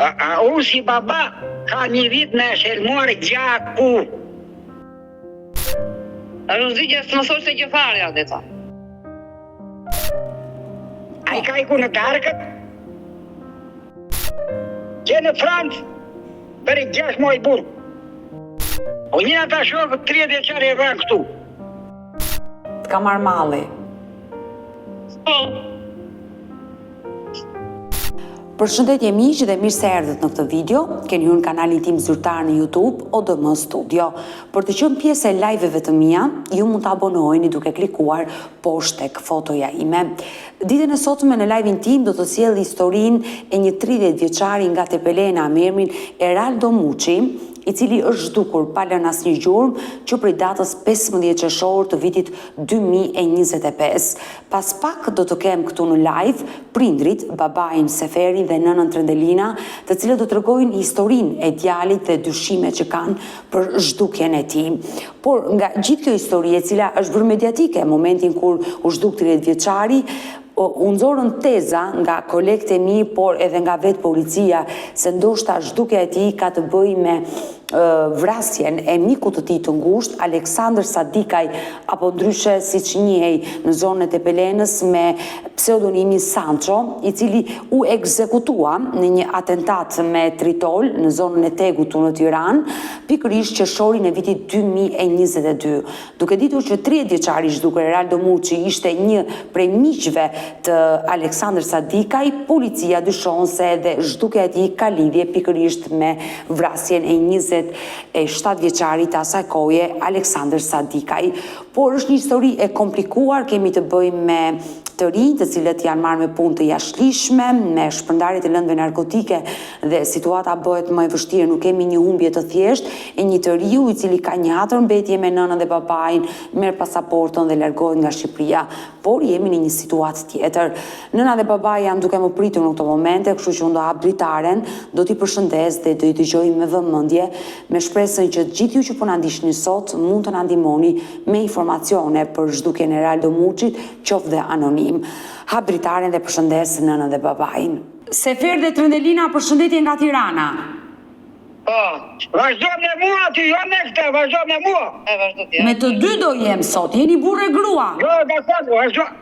Unë si baba ka një vit me shelmuar gjaku. A nuk zi që së më thosh se që fare atë ta. A i ka iku në darkët, që në Francë, për i 6 muaj burë. O njëna ta shokë 30 vjeqare e vënë këtu. Ka marrë malli. Përshëndetje miq dhe mirë se erdhët në këtë video. Keni hyrë në kanalin tim zyrtar në YouTube ODM Studio. Për të qenë pjesë e live-eve të mia, ju mund të abonoheni duke klikuar poshtë tek fotoja ime. Ditën e sotme në live-in tim do të sjell historinë e një 30 vjeçari nga Tepelena me emrin Eraldo Muçi, i cili është zhdukur pa lënë asnjë gjurmë që prej datës 15 qershor të vitit 2025. Pas pak do të kem këtu në live prindrit, babain Seferin dhe nënën Trendelina, të cilët do të tregojnë historinë e djalit dhe dyshimet që kanë për zhdukjen e tij. Por nga gjithë kjo histori e cila është bërë mediatike momentin kur u zhduk 30 vjeçari, u nxorën teza nga kolegët e mi, por edhe nga vetë policia, se ndoshta zhdukja e tij ka të bëjë me vrasjen e mikut të tij të ngushtë, Aleksandr Sadikaj, apo ndryshe siç njihej në zonën e Tepelenës me pseudonimin Sancho, i cili u ekzekutua në një atentat me tritol në zonën e Tegut në Tiranë, pikërisht qershorin e vitit 2022. Duke ditur që 30 vjeçari i zhdukur Eraldo Muçi ishte një prej miqve të Aleksandr Sadikaj, policia dyshon se edhe zhdukja e tij ka lidhje pikërisht me vrasjen e 27 vjeçarit të asaj kohe, Aleksandr Sadikaj. Por është një histori e komplikuar, kemi të bëjmë me të rinj të cilët janë marrë me punë të jashtëligjshme, me shpërndarje të lëndëve narkotike dhe situata bëhet më e vështirë, nuk kemi një humbje të thjeshtë e një të riu i cili ka një hatërmbetje me nënën dhe babain, merr pasaportën dhe largohet nga Shqipëria, por jemi në një situatë tjetër. Nëna dhe babai janë duke më pritur në këto momente, kështu që unë do hap dritaren, do t'i përshëndes dhe do i dëgjoj me vëmendje, me shpresën që gjithë ju që po na ndiqni sot mund të na ndihmoni me informacione për zhdukjen e Eraldo Muçit, qoftë dhe anonim. Hap dritaren dhe përshëndes nënën dhe babain. Sefer dhe Trendelina, përshëndetje nga Tirana. Po, vazhdo me mua ty, jo me këtë, vazhdo me mua. Me të dy do jem sot, jeni burrë e grua. Jo, dakor,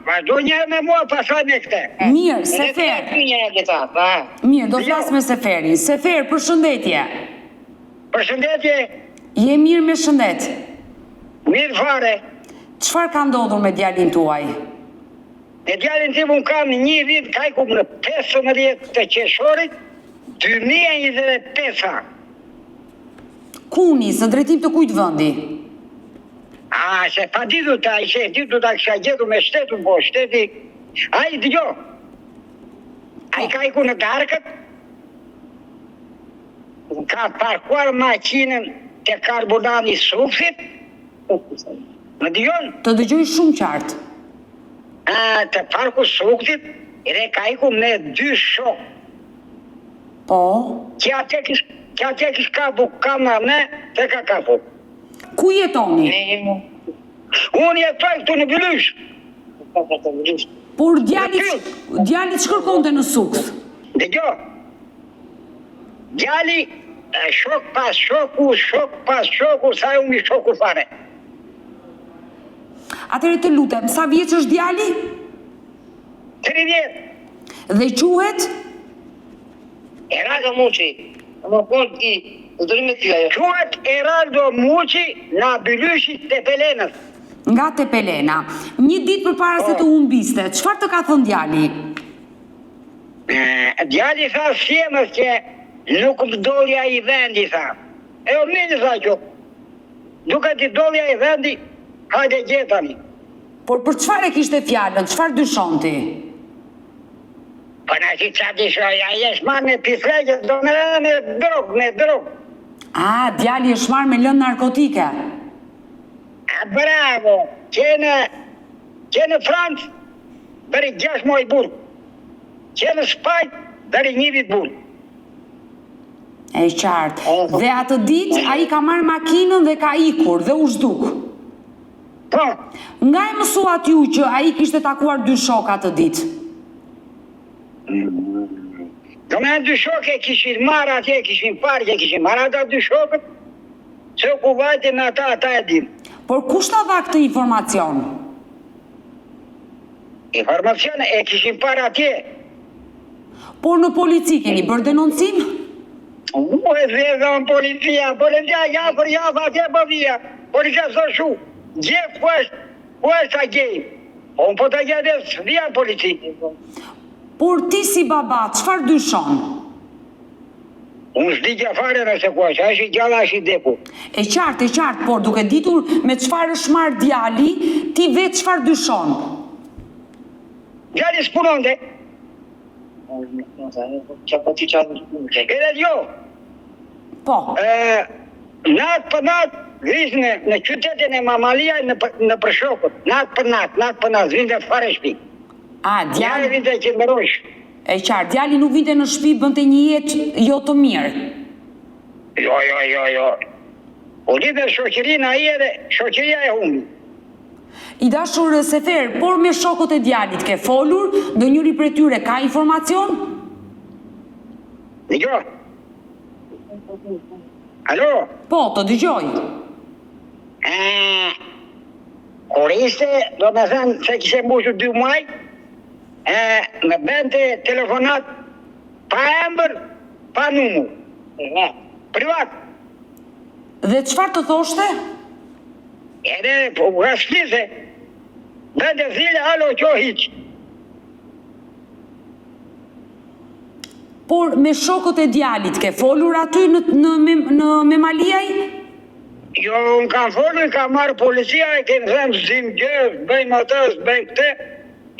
vazhdo njëherë me mua, pastaj me këtë. Mirë, Sefer. Mirë, do flas me Seferin. Sefer, përshëndetje. Përshëndetje. Je mirë me shëndet? Mirë fare. Çfarë ka ndodhur me djalin tuaj? E djalin tim unë kam një vit, ka iku në 15 të qershorit 2025. Kuni, së drejtim të kujt vendi? Se pa ditur ta, ishe ditur ta kisha gjetur me shtetun, po shteti, ai dëgjo, ai ka iku në darkët, ka parkuar makinën te karbonani Sufit, më dëgjon? Të dëgjoj shumë qartë. Të parku Sufit, edhe ka iku me 2 shok. Po? Që atje kish kapu kamane, te ka kapu. Ku jetoni? Unë jetoj këtu në Bylysh. Por djali shkërkonte në Sukth. Dëgjo, djali shok pas shoku, sa ju mi shoku fare. Atëre të lutem, sa vjeç është djali? 30. Dhe quhet? Eraldo Muçi. Më fol ti, zërim me ty ajo. Quhet Eraldo Muçi nga Bylyshi Tepelenës. Nga Tepelena. Një ditë përpara se të humbiste, çfarë të ka thënë djali? Djali tha sjemës që nuk më dolja i vendi, tha. E o mirë, tha që. Duke ti dolja i vendi, hajde gjetani. Por për çfarë e kishte fjalën? Çfarë dyshon ti? Po na si qa dishoj, a jesh marrë me pislegje, do me drog. Djali është marrë me lëndë narkotike. Bravo, që në Francë, bëri 6 muaj burë. Që në Spajt, bëri 1 vit burë. E qartë. Dhe atë ditë, a i ka marrë makinën dhe ka ikur dhe u zhduk. Po. Nga e mësuat ju që a i kishte takuar 2 shok atë ditë? Do me dy shokë e kishin marrë atje, kishin parë që kishin marrë ata dy shokët, se ku vajtin ata e dim. Por kush ta dha këtë informacion? Informacione e kishin parë atje. Por në polici keni bërë denoncim? U e zezon policia ja për javë atje për vija. Policia së shu, gjep ku është a gjej. Unë po të gjede së vija polici. Por ti si baba, çfarë dyshon? Unë s'di gjafare nëse ku është, është i gjalla, është i deku. E qartë, por duke ditur me çfarë është marrë djali, ti vetë çfarë dyshon? Djali s'punonte. Edhe jo. Po. Natë për natë, viznë në qytetin e Mamalia në përshokët. Natë për natë, vinte fare shpi. A, Djali vinte që më rosh. E qartë, djali nuk vinte në shtëpi, bënte një jetë jo të mirë. Jo. O lidhe shoqërinë a i edhe, shoqëria e humbi. I dashur Sefer, por me shokët e djalit ke folur, do njëri për tyre ka informacion? Dëgjoj. Alo? Po, të dëgjoj. Kur ishte, do me thënë se kishe mbushur 2 muaj, me bente telefonat pa emër, pa numër. Privat. Dhe çfarë të thoshte? Edhe, po, rastlise, bente zile, alo, qo hiq. Por me shokët e djalit ke folur aty në Memaliaj? Jo, unë kam folur, ka marrë policia, e kemë thëmë zim gjës, bëjmë atës, bëjmë këte,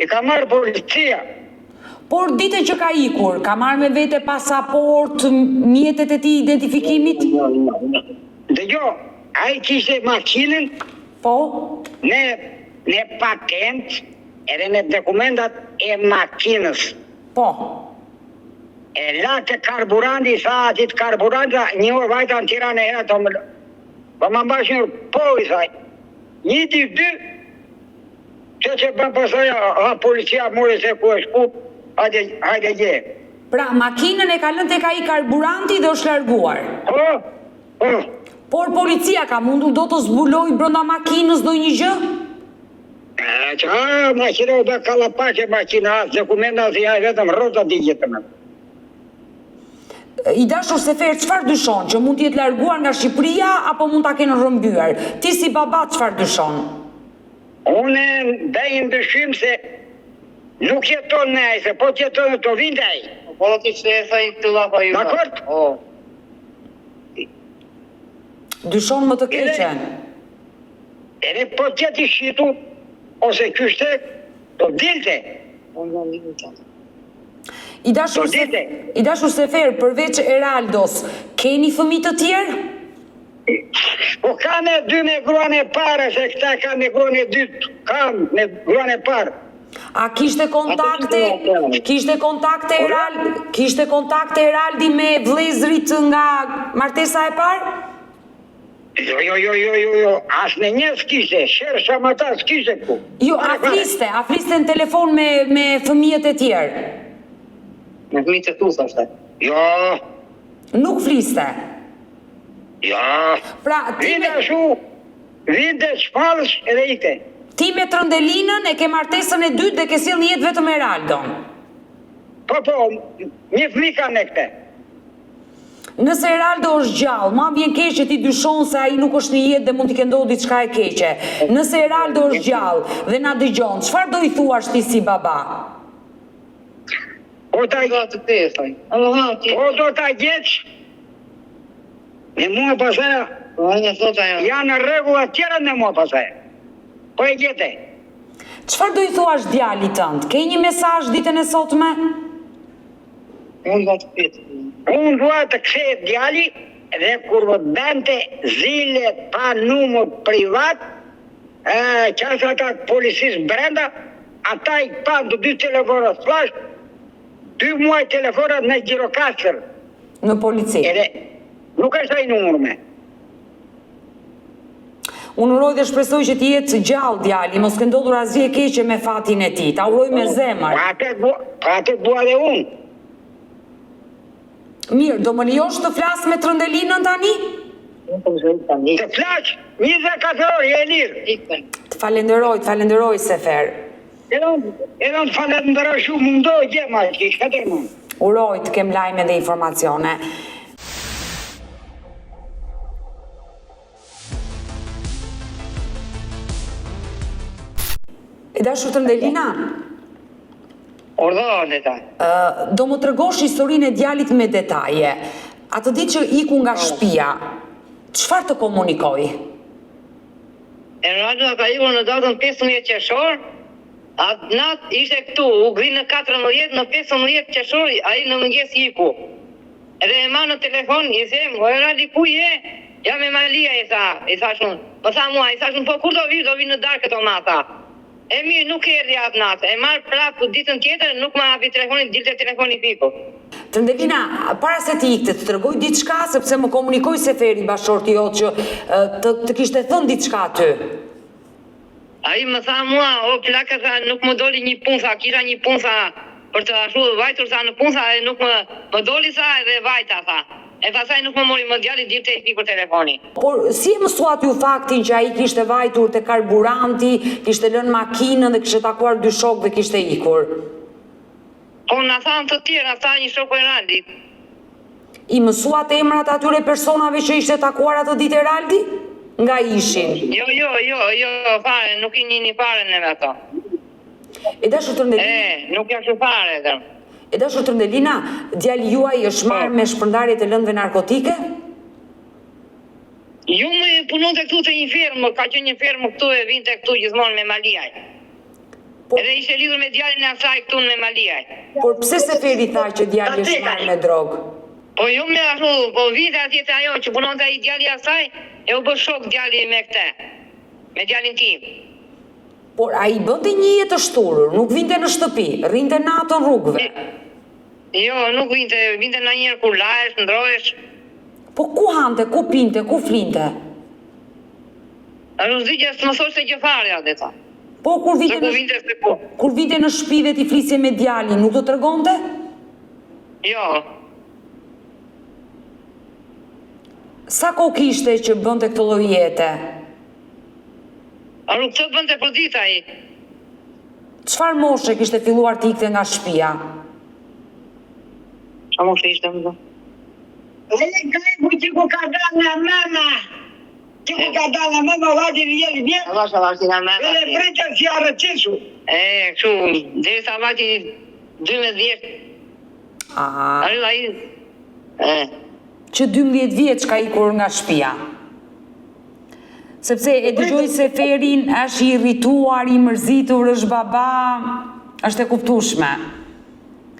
i ka marrë policia. Por dite që ka ikur, ka marrë me vete pasaport, mjetet e ti identifikimit? Dëgjo, a i kishte makinën Po? në patent, edhe në dokumentat e makinës. Po. E la të karburanti, sa atit karburanta, një orë vajta në Tiranë e herë, po më mbash një po i thaj. 1, 2, 2, që për pasaj, policia mori se ku është ku, hajde gje. Pra, makinën e ka lënë tek ai karburanti dhe është larguar. Po. Por policia ka mundur do të zbuloj brenda makinës do një gjë? Makina u dhe kalapaqe makina, dokumenta si ja vetëm rrota di gjithë me. I dashur Sefer, çfarë dyshon? Që mund të jetë larguar nga Shqipëria apo mund ta kenë rrëmbyer? Ti si baba çfarë dyshon? Unë ndaj dyshim se nuk jeton në ai, se po të jeton të vinte ai. Po do të shesaj të lapa ju. Dakor? Dyshon më të keqen. Edhe po të jeti shqitu, ose kyshte, do dilte. I dashur Sefer, përveç Eraldos, keni fëmijë të tjerë? Po kam e 2 me gruan e parë, se këta kam me gruan e 2, kam me gruan e parë. A kishte kontakte Eraldi me vëllezërit nga martesa e parë? Jo, as në një s'kishte, shërë shamata s'kishte ku. Jo, a fliste në telefon me fëmijët e tjerë? Me fëmijët e tu, thashtë. Jo. Nuk fliste? Jo. Pra, vinte shpallësh edhe ite. Ti me Trëndelinën e ke martesën e 2 dhe ke sjell një jetë vetëm me Eraldon? Po, një fëmijë ka me këte. Nëse Eraldo është gjallë, ma vjen keq që ti dyshon se ai nuk është në jetë dhe mund t'i ndodhë diçka e keqe. Nëse Eraldo është gjallë dhe na dëgjon, çfarë do i thuash ti si baba? Po do ta gjeç. Me mua pasaj, janë rregulla tjera me mua pasaj. Po e gjete. Çfarë do i thuash djalit tënd? Ke një mesazh ditën e sotme? Unë dua të kthehet djali dhe kur më bente zile pa numër privat, qasë ata policisë brenda, ata i pan të 2 telefonat flash, 2 muaj telefonat në Gjirokastër. Në polici. Edhe nuk është ai numër me. Unë uroj dhe shpresoj që ti jetë gjallë djali, mos ke ndodhur asgjë e keqe me fatin e tij. Ta uroj me zemër. Atë bua dhe unë. Mirë, do më lejosh të flas me Trëndelinën tani? Të flash 24 orë, je lirë. Të falenderoj Sefer. Edhe të falenderoj shumë, mundoj gjema, që shkatër më. Uroj të kem lajme dhe informacione. E dashur Trëndelina, Ordo, leta. do më tregosh historinë e djalit me detaje. Atë ditë që iku nga shtëpia, çfarë të komunikoi? Erado ka ikur në datën 15 qershor, atë natë ishte këtu, u gri në 14, në 15 qershor, ai në mëngjes iku. Edhe e ma në telefon, i them, o Eradi ku je? Ja me Malia, i thash unë. Më tha mua, i thash unë, po kur do vi në darkë këto ma, tha. E mirë, nuk erdhi atë natë, e marë prapë ditën tjetër, nuk ma hapi telefonin, dilte telefoni fiku. Trëndelina, para se ti ikte, të tregoj diçka, sepse më komunikoi Seferi bashorti jot që të kishte thënë diçka aty. Ai më tha mua, o plaka, tha, nuk më doli një punë, tha, kisha një punë, tha, për të ashtu vajtur, tha, në punë, tha, e nuk më doli, tha, edhe vajta, tha. E pastaj nuk më mori më djali, dilte i fikur telefoni. Por si e mësuat ju faktin që ai kishte vajtur te karburanti, kishte lënë makinën dhe kishte takuar dy shokë dhe kishte ikur? Po na thanë të tjerë, tha një shoku e Raldit. I mësuat emrat atyre personave që ishte takuar atë ditë Raldi? Nga ishin. Jo, fare, nuk i njini fare neve ato. E dashur Trëndelina, Nuk jashtu fare, edhe. e dashur Trëndelina, djali juaj është marrë me shpërndarje të lëndëve narkotike? Ju më punonte këtu te një firmë, ka qenë një firmë këtu e vinte këtu gjithmonë me Maliaj. Edhe ishte lidhur me djalin e asaj këtu me Maliaj. Por pse Seferi tha që djali është marrë me drogë? Po ju me ashtu, po vinte atje te ajo që punonte ai djali i asaj, e u bë shok djali me këtë. Me djalin tim. Por ai bënte një jetë të shturur, nuk vinte në shtëpi, rrinte natën rrugëve. Jo, nuk vinte në njerë kur lahesh, ndrohesh. Po ku hante, ku pinte, ku flinte? A nuk zdi që së më thoshte gjë fare, atë tha. Po kur Se ku vinte se ku. kur vinte në shtëpi dhe ti flisje me djalin, nuk do tregonte? Jo, Sa kohë kishte që bënte këtë lloj jete? a nuk të bënte për dita ai. Çfarë moshe kishte filluar të ikte nga shtëpia? A mos ishte më do. E gajbu që ku ka dalë nga mama. Që ku ka dalë nga mama, vajti vjetë vjetë. Allah si nga me. Edhe brejtën si arëqisu. Kështu, dhe sa vati 12 vjetë. Arru ai. Që 12 vjeç ka ikur nga shtëpia. Sepse e dëgjoj Seferin, është i irrituar, i mërzitur, është baba, është e kuptueshme.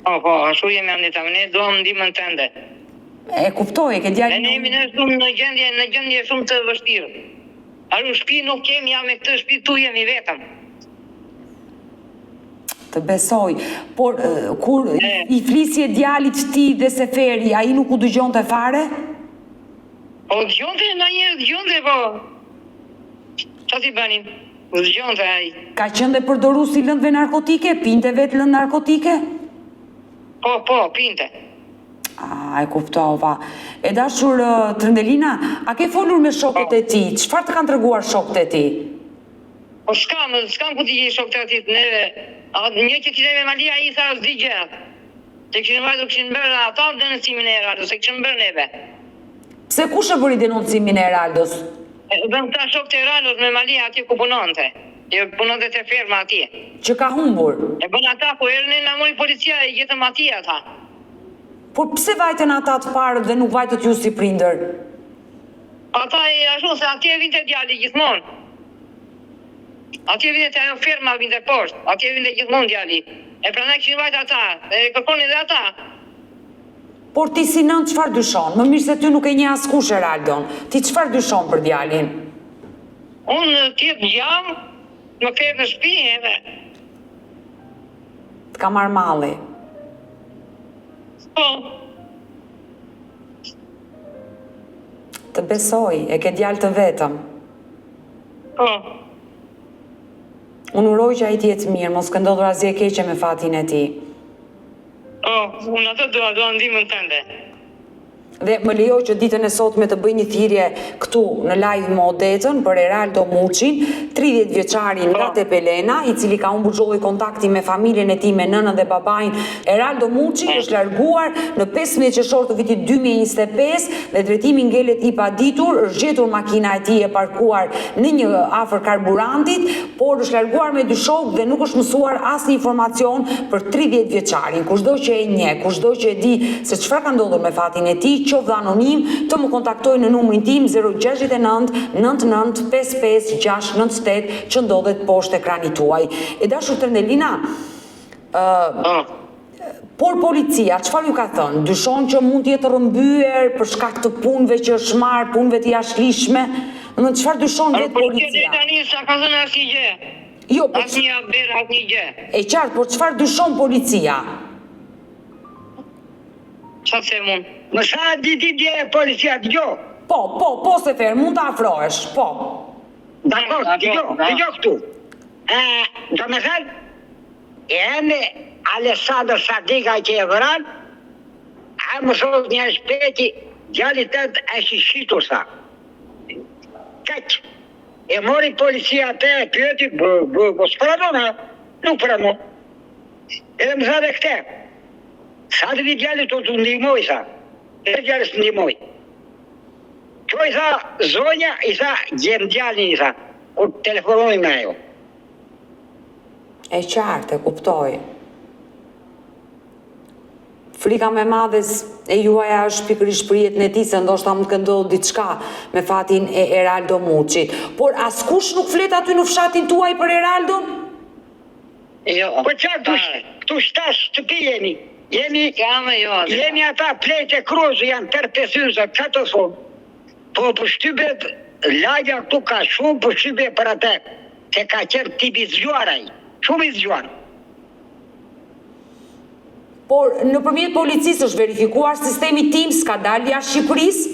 Po, ashtu jemi anita, ne duam ndihmën tënde. E kuptoj, e ke djalin. Ne jemi në gjendje shumë të vështirë. Arru shtëpi nuk kemi, ja me këtë shtëpi tu jemi vetëm. Të besoj, por kur i flisje djalit ti dhe Seferi, ai nuk u dëgjonte fare? Po dëgjonte në njerë, dëgjonte, po. Qa ti bënim? U dëgjonte ai. Ka qenë dhe përdorusi lëndëve narkotike? Pinte vetë lëndë narkotike? Po, pinte. E kuptova. E dashur Trëndelina, a ke folur me shokët e ti? Çfarë të kanë treguar shokët e ti? Po s'kam ku t'i gjithë shokët e atit neve. Një që kishte me Malia i tha s'di gjë. Se kishin bërë ata denoncimin e Eraldos, se kishin bërë neve. Pse kush e bëri denoncimin e Eraldos? Bëm ta shokët e Eraldos me Malia atje ku punonte. Jo punonte te ferma atje. Që ka humbur. E bën ata ku erdhën na mori policia e gjetëm atje ata. Por pse vajten ata të parë dhe nuk vajtët ju si prindër? Ata e ashtu se atje vinte djali gjithmonë. Atje vinte ajo firma vinte poshtë, atje vinte gjithmonë djali. E prandaj kishin vajt ata, e kërkonin edhe ata. Por ti si nën çfarë dyshon? Më mirë se ty nuk e njeh askush Eraldon. Ti çfarë dyshon për djalin? Unë tjetë jam, më kërë në shtëpi edhe. Të ka marrë malli. Po, Të besoj, e ke djalë të vetëm. Po. Unë uroj që ai të jetë mirë, mos ka ndodhur asgjë e keqe me fatin e tij. Po, unë atë dua ndihmën tënde. Dhe më lejo që ditën e sotme të bëj një thirrje këtu në live me Odetën për Eraldo Muçin, 30 vjeçarin nga Tepelena, i cili ka humbur çdo lloj kontakti me familjen e tij, me nënën dhe babain. Eraldo Muçi është larguar në 15 qershor të vitit 2025 dhe drejtimi ngelet i paditur, është gjetur makina e tij e parkuar në një afër karburantit, por është larguar me dy shok dhe nuk është mësuar asnjë informacion për 30 vjeçarin. Kushdo që e njeh, kushdo që e di se çfarë ka ndodhur me fatin e tij, qoftë anonim, të më kontaktoj në numrin tim 069 99 55 698 që ndodhet poshtë ekranit tuaj. E dashur Tërndelina, por policia, çfarë ju ka thënë? Dyshon që mund të jetë rrëmbyer për shkak të punëve që është marrë, punëve të jashtëligjshme? Në çfarë dyshon vetë policia? Tani sa ka thënë asnjë gjë. Jo, po Asnjë haber, asnjë gjë. e qartë, por çfarë dyshon policia? Çfarë them unë? Më sa ditë dje policia dëgjoj. Po, Sefer, mund të afrohesh, po. Dakor, dëgjoj këtu. Do me thënë, jemi Alessandro Sadika që e vëran, a më thot një shpeti, djali tëtë e shishitur sa. Kaq, e mori policia të e pyeti, së pranon, nuk pranon. Edhe më thade këte, sa të vi djali të të ndihmoj, sa. E djali së ndihmoj. Qo i tha zonja, i tha gjem djali, i tha, kur telefonoj me ajo. E qartë, e kuptoj. Frika me madhes e juaja është pikërisht për jetën e tij, se ndoshta mund të ndodhë diçka me fatin e Eraldo Muçit. Por askush nuk flet aty në fshatin tuaj për Eraldon? Jo. Po çfarë këtu shtash shtëpi jemi? Jemi ata plejtë e kruzë, janë tërë pesyza, që të thonë? Po për shtypet, lagja këtu ka shumë për shtypet për atë, se ka qërë tipi zgjuaraj, shumë i zgjuar. Por nëpërmjet policisë është verifikuar sistemi Teams ka dalë jashtë Shqipërisë?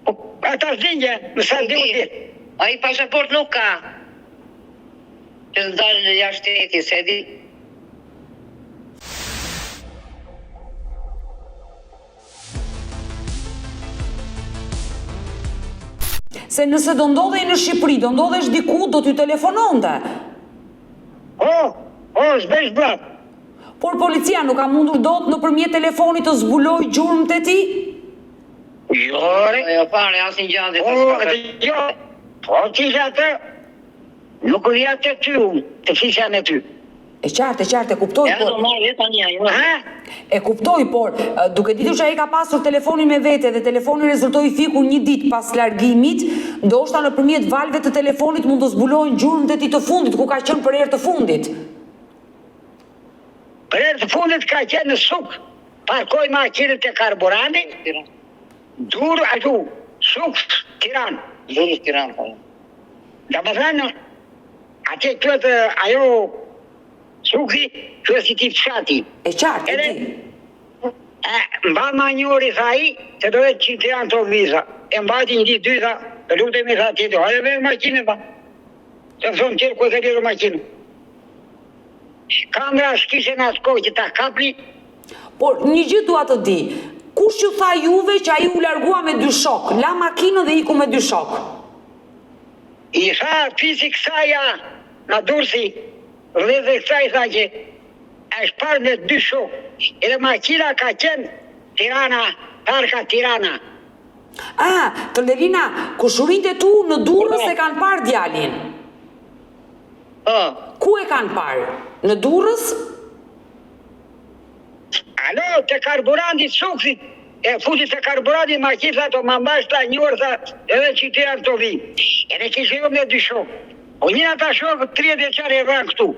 Po ata zdinje, më sa ndihë. Ai pasaport nuk ka. Që të dalë në jashtë shtetit, se di. Se nëse do ndodhej në Shqipëri, do ndodhesh diku, do t'ju telefononte. S'besh brat. Por policia nuk ka mundur dot nëpërmjet telefonit të zbuloj gjurmët e tij? Jo, Fare, asnjë gjë. Po që atë, nuk u vja të ty unë, të fisja me ty. E qartë, e kuptoj, Ja, do por... marrë vetë tani ajo. E kuptoj, por duke ditur që ai ka pasur telefonin me vete dhe telefoni rezultoi fikur një ditë pas largimit, ndoshta nëpërmjet valve të telefonit mund të zbulohen gjurmët e tij të fundit, ku ka qenë për herë të fundit. Për herë të fundit ka qenë në suk, parkoj makinët e karburanti, dur atu, suk, Tiran. Durrës Tiranë, po. Da më thënë, atje këtë ajo suki, që si ti fshati. E qartë, e di. Mba ma njëri, tha i, se do vetë që Tiranë të viza. E mbati një ditë dy, tha, të lutemi, tha tjetë, hajde me makinë, tha. Se më thonë tjerë, ku të liru makinë. Kamera s'kishe në atë kohë që ta kapli. Por një gjë dua të di, kush ju tha juve që ai u largua me dy shok, la makinën dhe iku me dy shok? I tha fisi kësaja në dursi, dhe kësaj tha që është parë në dy shok. Edhe makina ka qenë Tirana, parka Tirana. Tërndelina, kushurinte tu në Durrës e kanë parë djalin? Ku e kanë parë? Në Durrës? Alo, të karburantit suksit, e futit të karburantit makina, të më mbash ta një orë, tha, edhe që Tiranë të vi. Edhe kishë jo me dy shok. O njëna ta shok, 30 vjeçare e vranë këtu.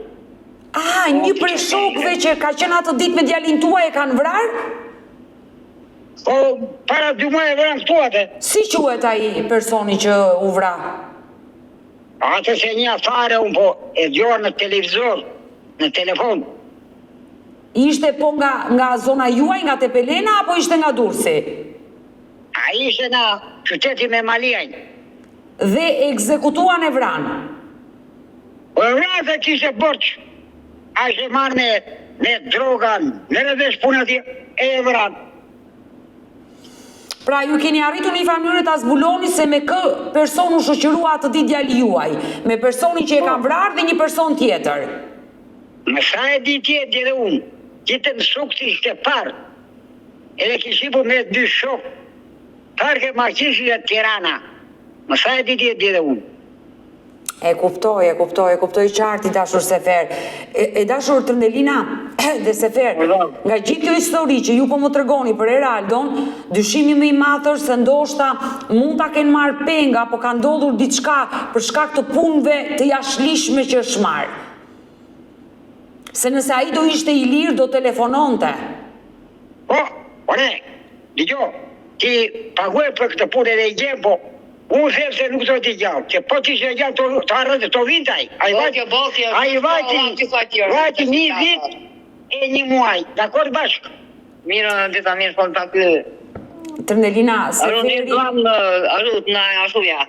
Një prej shokëve që ka qenë atë ditë me djalin tuaj e kanë vrarë? Po, para 2 muaj e vranë këtu atë. Si quhet ai personi që u vra? Atë se një afare unë po e djohë në televizor, në telefon. Ishte po nga zona juaj, nga Tepelena, apo ishte nga Durrësi? A ishte në qyteti me Maliajnë. dhe ekzekutuan e vranë. Po e vranë se kishe borç. A që marrë me drogan, në rëvesh punë atje, e vranë. Pra ju keni arritur një farë ta zbuloni se me kë person u shoqërua atë ditë djali juaj, me personin që e kanë vrarë dhe një person tjetër. Më sa e di tjetë edhe unë, ditën sukti ishte parë, edhe kishipu me 2 shokë, parke makishi e Tirana, më sa e di tjetë edhe unë. E kuptoj qartë i dashur Sefer. E dashur Trëndelina dhe Sefer, nga gjithë kjo histori që ju po më tregoni për Eraldon, dyshimi më i madh është se ndoshta mund ta kenë marrë penga, apo ka ndodhur diçka për shkak të punëve të jashtëligjshme që është marrë. Se nëse ai do ishte i lirë do telefononte. Po, ore, digjo, ti paguaj për këtë punë edhe i gjem, po unë them se nuk do t'i gjallë, që po t'ishe gjallë të arrëtë të vintaj. A i vajti 1 vit e 1 muaj, dakord bashkë? Mirë, dhe ta mirë shkon të aty. Trëndelina, Seferi... Arut në ashuvja.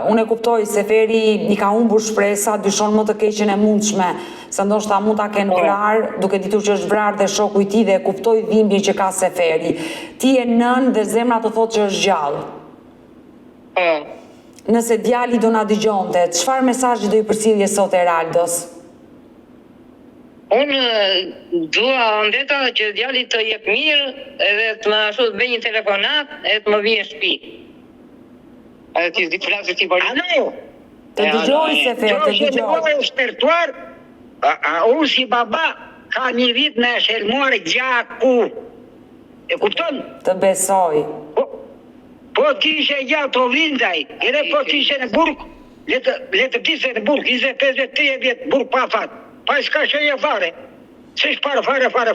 Unë e kuptoj, Seferi i ka humbur shpresa, dyshon më të keqen e mundshme, se ndoshta mund ta kenë vrarë, duke ditur që është vrarë dhe shoku i tij dhe e kuptoj dhimbjen që ka Seferi. Ti je nën dhe zemra të thotë që është gjallë. Nëse djali do na dëgjonte, çfarë mesazhi do i përcjellje sot Eraldos? Unë dua ndeta që djali të jep mirë edhe të më ashtu të bëj një telefonat edhe të më vijë në shtëpi. Edhe ti di flasë ti për. Alo. Të dëgjoj Sefer, të dëgjoj. Që në shpertuar, unë si baba ka 1 vit me shelmuar gjaku. E kupton? Të besoj. Po t'ishe gjatë të vindaj, edhe po t'ishe në burg, le të t'ishe në burg, 25-30 vjetë burg pa fatë, pa s'ka shëje fare, s'është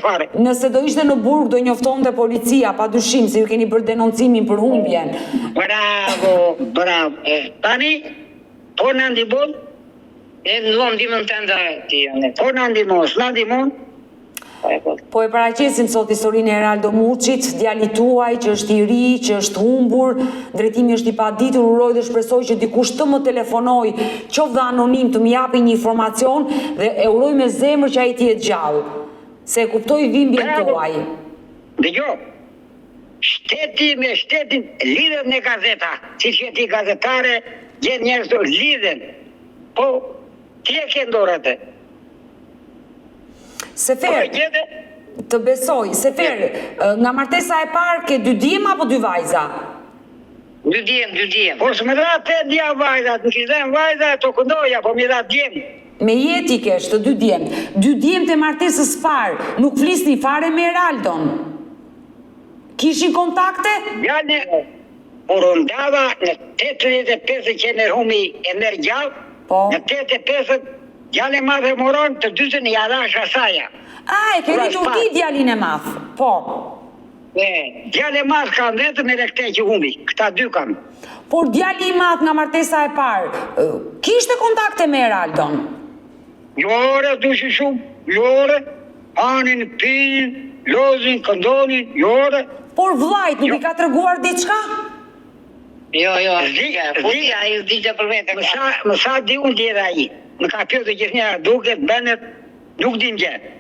fare. Nëse do ishte në burg, do njofton të policia, pa dyshim, se ju keni bërë denoncimin për humbjen. Bravo. Tani, po në ndimon? E në ndimon të ndaj ti. Po në ndimon? Po e paraqesim sot historinë e Eraldo Muçit, djalit tuaj që është i ri, që është humbur, drejtimi është i paditur, uroj dhe shpresoj që dikush të më telefonoj, qoftë dhe anonim të më japi një informacion dhe e uroj me zemër që ai të jetë gjallë, se e kuptoj dhimbjen tuaj. Dëgjo, shteti me shtetin lidhet në gazeta, si që ti gazetare, gjenë njerëz të lidhen, po ti e ke ndorë atë. Sefer, të besoj, Sefer, nga martesa e parë ke 2 djem apo 2 vajza? 2 djem. Po s'me dha 5 dja vajzat, në kishen vajza të këndoja, po mi dha djem. Me jeti kesh të 2 djem. 2 djem të martesës parë, nuk flisni fare me Eraldon. Kishin kontakte? Gjallë, por ndava në 85 që në humi e merë gjallë, në 85 gjallë e madhe moron të 20 një adash asaja. E ke rritur ti djalin e madh, po. Gjallë e madh kam vetëm edhe këte që humi, këta 2 kam. Por djali i madh nga martesa e parë, kishte kontakte me Eraldon? Jore, dushi shumë, jore, anin, pin, lozin, këndonin, jore. Por vllajt nuk i ka treguar diçka? Jo, fuqja ai diçka për vete. Më sa di unë djera ai. Më ka pjotë të gjithë njëra duket, benet, nuk dim gjenë.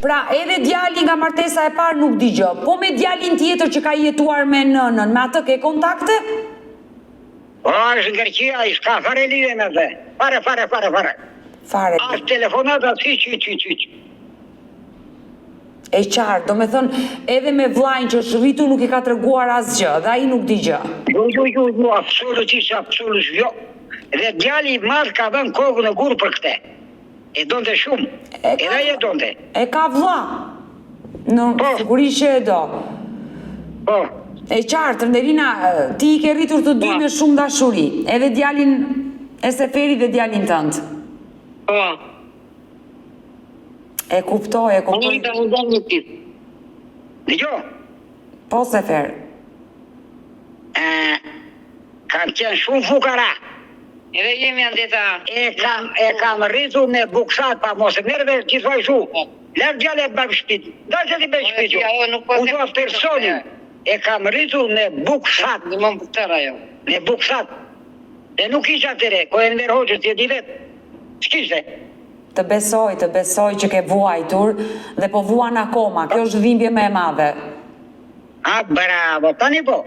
Pra, edhe djali nga martesa e parë nuk digjë, po me djalin tjetër që ka jetuar me nënën, me atë ke kontakte? Po, është ngërqia, i s'ka fare lidhe me dhe. Fare. Ashtë telefonat atë që. E qartë, do me thënë, edhe me vllajin që është rritur nuk i ka treguar asgjë, dhe ai nuk digjë. Jo, absolutisht jo. Dhe djali i madh ka dhënë kokën në gur për këtë. E donte shumë. Edhe ai e donte. E ka vlla. Sigurisht që e do. Po. E qartë, Trëndelina, ti i ke rritur të 2 me shumë dashuri, edhe djalin e Seferit dhe djalin tënd. Po. E kuptoj. Unë i të mundon një tip. Dëgjo. Po, Sefer. Kam qenë shumë fukara. Edhe jemi andeta. E kam rritur me buksat pa mos e merve që të faj shumë. Lërë djale e bërë shpit. Da që ti bërë shpit. Ajo nuk po Unë do personi e kam rritur me buksat. Në më pëtër ajo. Me buksat. Dhe nuk isha të re, ko e Enver Hoxhës të jeti vetë. S'kishte. Të besoj që ke vuajtur dhe po vuan akoma. Kjo është dhimbje më e madhe. Bravo, tani po.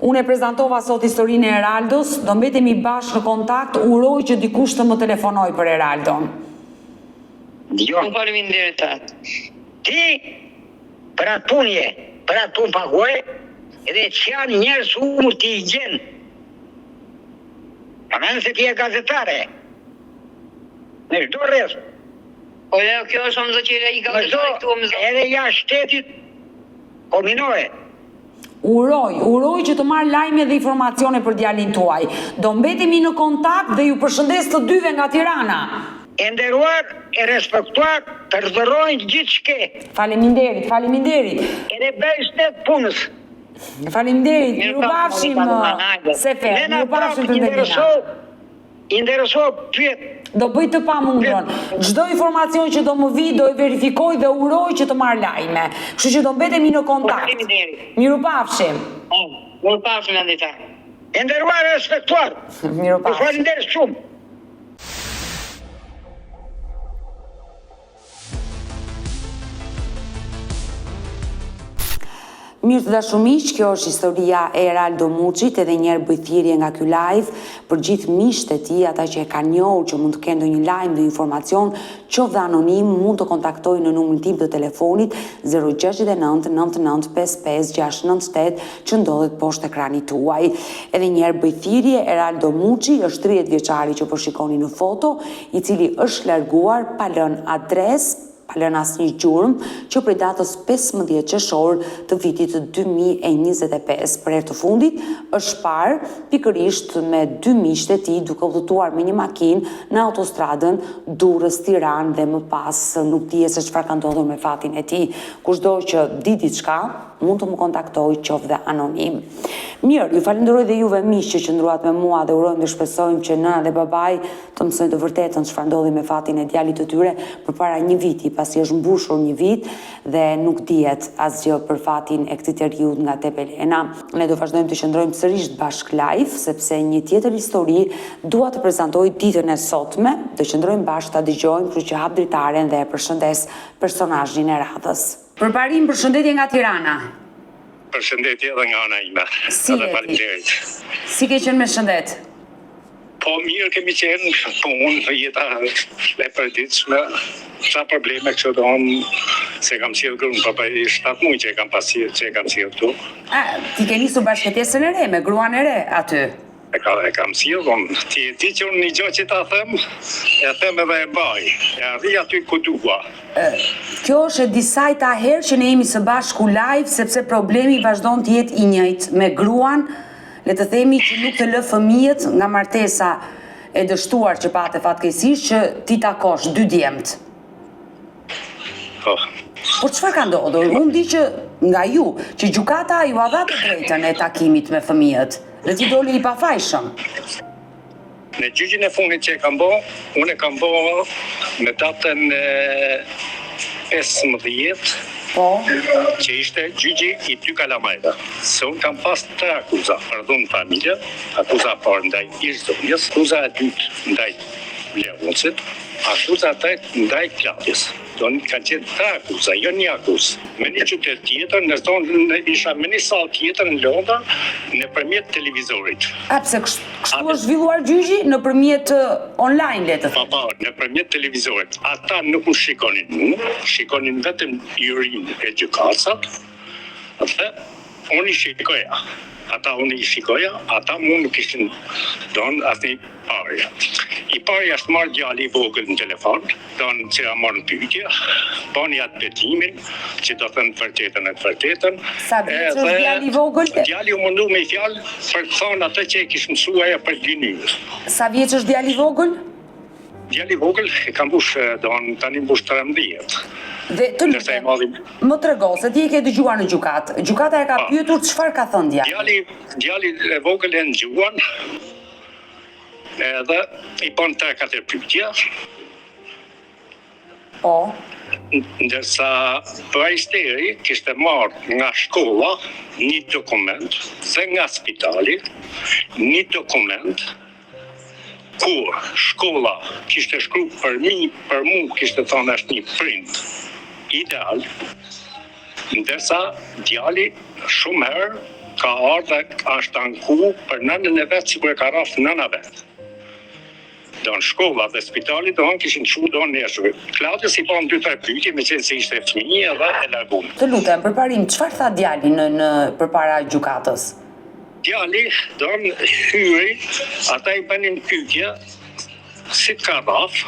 Unë e prezantova sot historinë e Eraldos, do mbetemi bashkë në kontakt, uroj që dikush të më telefonoj për Eraldon. Jo. Unë faleminderit atë. Ti, për atë punë je, për atë punë paguaj, edhe që janë njerës umur ti i gjenë. A menë se ti e gazetare. Në shdo rrës. Po ja, kjo është më zëqire i gazetare këtu më zë. Edhe ja shtetit, kombinoje. Uroj që të marrë lajme dhe informacione për djalin tuaj. Do mbetemi në kontakt dhe ju përshëndes të dyve nga Tirana. E nderuar, e respektuar, përdërojnë gjithë shke. Faleminderit. Edhe bëjë shtet punës. Faleminderit, ju bafshim Sefer, ju bafshim të ndërina. Intereso pyet. Do bëj të pamundron. Çdo informacion që do më vi, do e verifikoj dhe uroj që të marr lajme. Kështu që do mbetemi në kontakt. Mirupafshim. Mirupafshim Anita. E nderuar e respektuar. Mirupafshim. Faleminderit shumë. Mirë të dashur miq, kjo është historia e Eraldo Muçit, edhe njerë bëjthirje nga ky live për gjithë miqtë e tij, ata që e kanë njohur, që mund të kenë ndonjë lajm dhe informacion, qoftë anonim, mund të kontaktojnë në numrin tim të telefonit 069 99 55 698 që ndodhet poshtë ekranit tuaj. Edhe njerë bëjthirje, Eraldo Muçi është 30 vjeçari që po shikoni në foto, i cili është larguar pa lënë adresë, pa lënë asnjë gjurmë, që prej datës 15 qershor të vitit 2025. Për herë të fundit është parë pikërisht me dy miqtë e tij duke udhëtuar me një makinë në autostradën Durrës-Tiranë dhe më pas nuk dihet se çfarë ka ndodhur me fatin e tij. Kushdo që di diçka, mund të më kontaktoj qoftë dhe anonim. Mirë, ju falenderoj dhe juve miq që qëndruat me mua dhe urojmë dhe shpresojmë që nëna dhe babai të mësojnë të vërtetën çfarë ndodhi me fatin e djalit të tyre përpara një viti, pasi është mbushur një vit dhe nuk dihet asgjë për fatin e këtij terriut nga Tepelena. Ne do vazhdojmë të qëndrojmë sërish bashkë live, sepse një tjetër histori dua të prezantoj ditën e sotme, do qëndrojmë bashkë ta dëgjojmë, kështu që hap dritaren dhe e përshëndes personazhin e radhës. Përparim, përshëndetje nga Tirana. Përshëndetje edhe nga ana ime. Si ke qenë me shëndet? Po mirë kemi qenë, po unë jeta e përditshme, qa probleme kështë do unë se kam qilë grunë, për 7 muaj që e kam pasirë, që e kam qilë këtu. Ti ke nisur bashkëtesën e re, me gruan e re aty? E kam qilë, ti e ti që unë një gjë që ta them, e them edhe e baj, e arri aty ku dua. Kjo është e disajta herë që ne jemi së bashku live, sepse problemi vazhdon të jetë i njëjtë me gruan, le të themi që nuk të lë fëmijët nga martesa e dështuar që pate fatkeqësisht që ti takosh 2 djemtë. Por çfarë ka ndodhur? Unë di që nga ju, që gjykata ju a dha të drejtën e takimit me fëmijët, dhe ti doli i pafajshëm. Në gjyqin e fundit që e kam bo, unë e kam bo me datën 15, që ishte gjyqi i 2 kalamajve. Se unë kam pas 3 akuza për dhunë familje, akuza parë ndaj ish-zonjës, akuza e dytë ndaj Levonësit, akuza e tretë ndaj Kladjes. Do në kanë qenë 3 akuza, jo një akuzë. Me një qytet tjetër, isha me një salë tjetër në Londra, në përmjet televizorit. Pse kështu është zhvilluar gjyqi në përmjet online, le të thënë? Po, në përmjet televizorit. Ata nuk më shikonin mu, shikonin vetëm jurinë e gjykatës, dhe unë i shikoja. Ata mu nuk ishin donë asni parja. I parja është marrë djali i vogël në telefon, donë që a marrë në pyetje, bani atë betimin, që do thënë të vërtetën. Sa vjeç është djali i vogël? Djali u mundu me i fjalë për të thonë atë që e kishë mësuaja për linjë. Sa vjeç është djali i vogël? Djali i vogël e kam bush, donë tani mbush 13. Dhe të lutem, më trego, se ti e ke dëgjuar në gjykatë. Gjykata e ka pyetur çfarë ka thënë djali? Djali e vogël e ndjuan, edhe i bën 3-4 pyetje, Po. Ndërsa vajzëri kishte marrë nga shkolla një dokument dhe nga spitali një dokument kur shkolla kishte shkruar për mu kishte thonë është një print ideal, ndërsa djali shumë herë ka ardhe është anku për nënën e vetë sikur e ka rrafë nëna vetë. Don shkolla dhe spitali don kishin çu don nesër. Klaudia si bën 2-3 pyetje me qenë se ishte fëmijë edhe e largun. Të lutem, për parim, çfarë tha djali në përpara gjykatës? Djali don hyri, ata i bënin pyetje si ka rraf,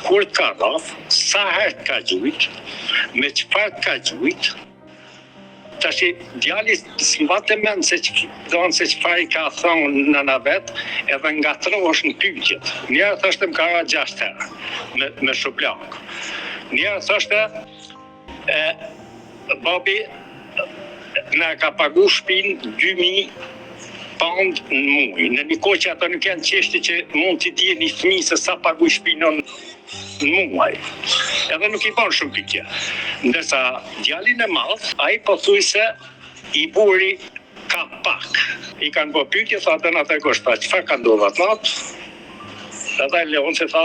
kur ka rraf, sa herë ka gjujt, me çfarë ka gjujt. Tash djali s'mbate mend se çfarë i ka thonë nëna vet, edhe ngatrohesh në pyetjet. Njëherë thoshte më ka ra 6 herë me shuplak. Njëherë thoshte babi na ka pagu shtëpinë 2000 pound në muaj. Në një kohë që ata nuk janë çështje që mund t'i dijë një fëmijë se sa pagu shtëpinë në muaj. Edhe nuk i bën shumë pyetje. Ndërsa djalin e madh, ai po thuaj se i buri ka pak. I kanë bërë pyetje, tha atë natë goshta, çfarë ka ndodhur atë natë? Edhe Leonci tha,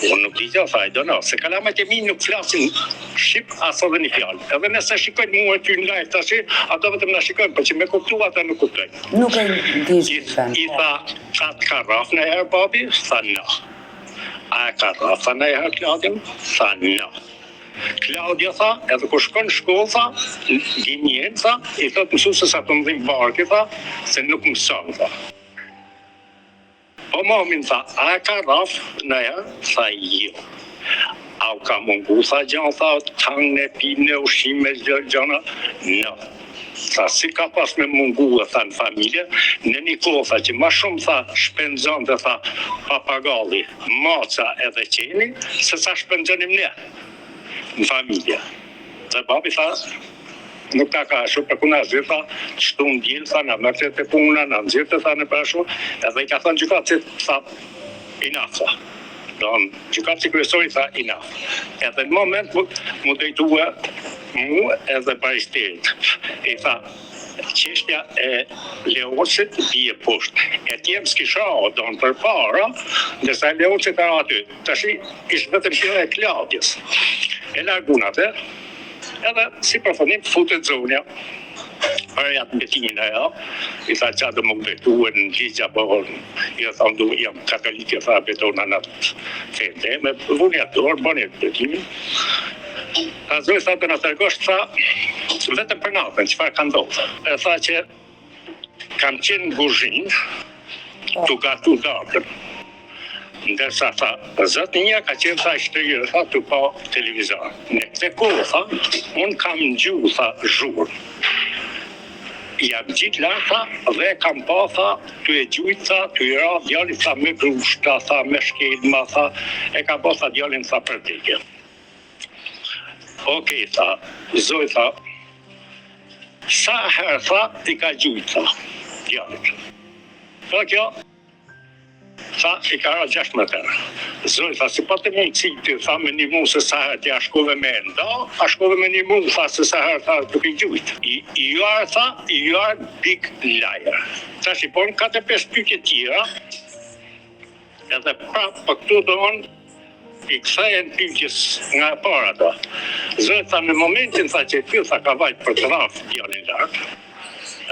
unë nuk di gjë, tha, I don't know, se kalamet e mi nuk flasin shqip as edhe një fjalë. Edhe nëse shikojnë mua ty në live tash, ato vetëm na shikojnë, por që me kuptu ata nuk kuptojnë. Nuk e di shqipen. I tha, ka rraf në herë babi? Tha, no. A ka rraf në herë Klaudian? Tha, no. Klaudia tha, edhe kur shkon në shkollë, tha, linjen, tha, I thot mësuesës sa të mëdhim barki, tha, se nuk mëson, tha. Po mamin tha, a ka rraf në herë? Tha, jo. A u ka mungu, tha gjanë, tha, tangë, pine, ushime, gjana? No. Tha, si ka pas me mungu, tha, në familje, në një kohë, tha, që ma shumë, tha, shpenzon të, tha, papagalli, maca edhe qeni, se sa shpenzonim ne, në familje. Dhe babi tha, nuk ka shumë për kuna zirë, tha, qëtu në djelë, tha, në mërët të puna, në nëzirë të, tha, në përëshu, edhe I ka thënë gjykatë, tha, enough, tha. Don gjykatësi kryesori tha enough. Edhe në moment mu drejtua mu edhe baristerit. I tha, çështja e Leocit bie poshtë. E tjerë s'kisha don përpara, ndërsa Leoci ka aty. Tash ishte vetëm kjo e Klaudias. E largun atë. Edhe si përfundim futet zonja. Përja të mbetimin ajo, I tha qa do më betuën në ligja, po I tha ndu jam katolike, tha betona në fete, me vunja të orë, bëni të betimin. Tha zoj, tha të në tërgosht, tha, vetëm për natën, qëfar ka ndodhë. E tha që kam qenë në guzhin, të gatu darkën. Ndërsa tha, zëtë një ka qenë tha shtërirë, tha të pa televizor. Në këtë kohë, tha, unë kam në gjuhë, tha, zhurë. Jam gjitë lartë, tha, dhe kam pa, tha, të e gjujtë, tha, të I ra, djalin, tha, me grushta, tha, me shkelma, tha, e ka pa, tha, djalin, tha, për teke. Okej, tha, zoj, tha, sa herë, tha, I ka gjujtë, tha, djalin. Tha, kjo, tha, I ka ra 16 herë. Zoj, tha, si pa të mundësi të, tha, me një mu se sa herë të a shkove me enda, a shkove me një mu, tha, se sa herë, tha, duke I gjujtë. You are, tha, you are big liar. Tha, si por në 4-5 pyetje tjera, edhe prapë për këtu do onë, I kthejen pyetjes nga e para do. Zoj, tha, në momentin, tha, që ty, tha, ka vajtë për të rafë djalin lartë,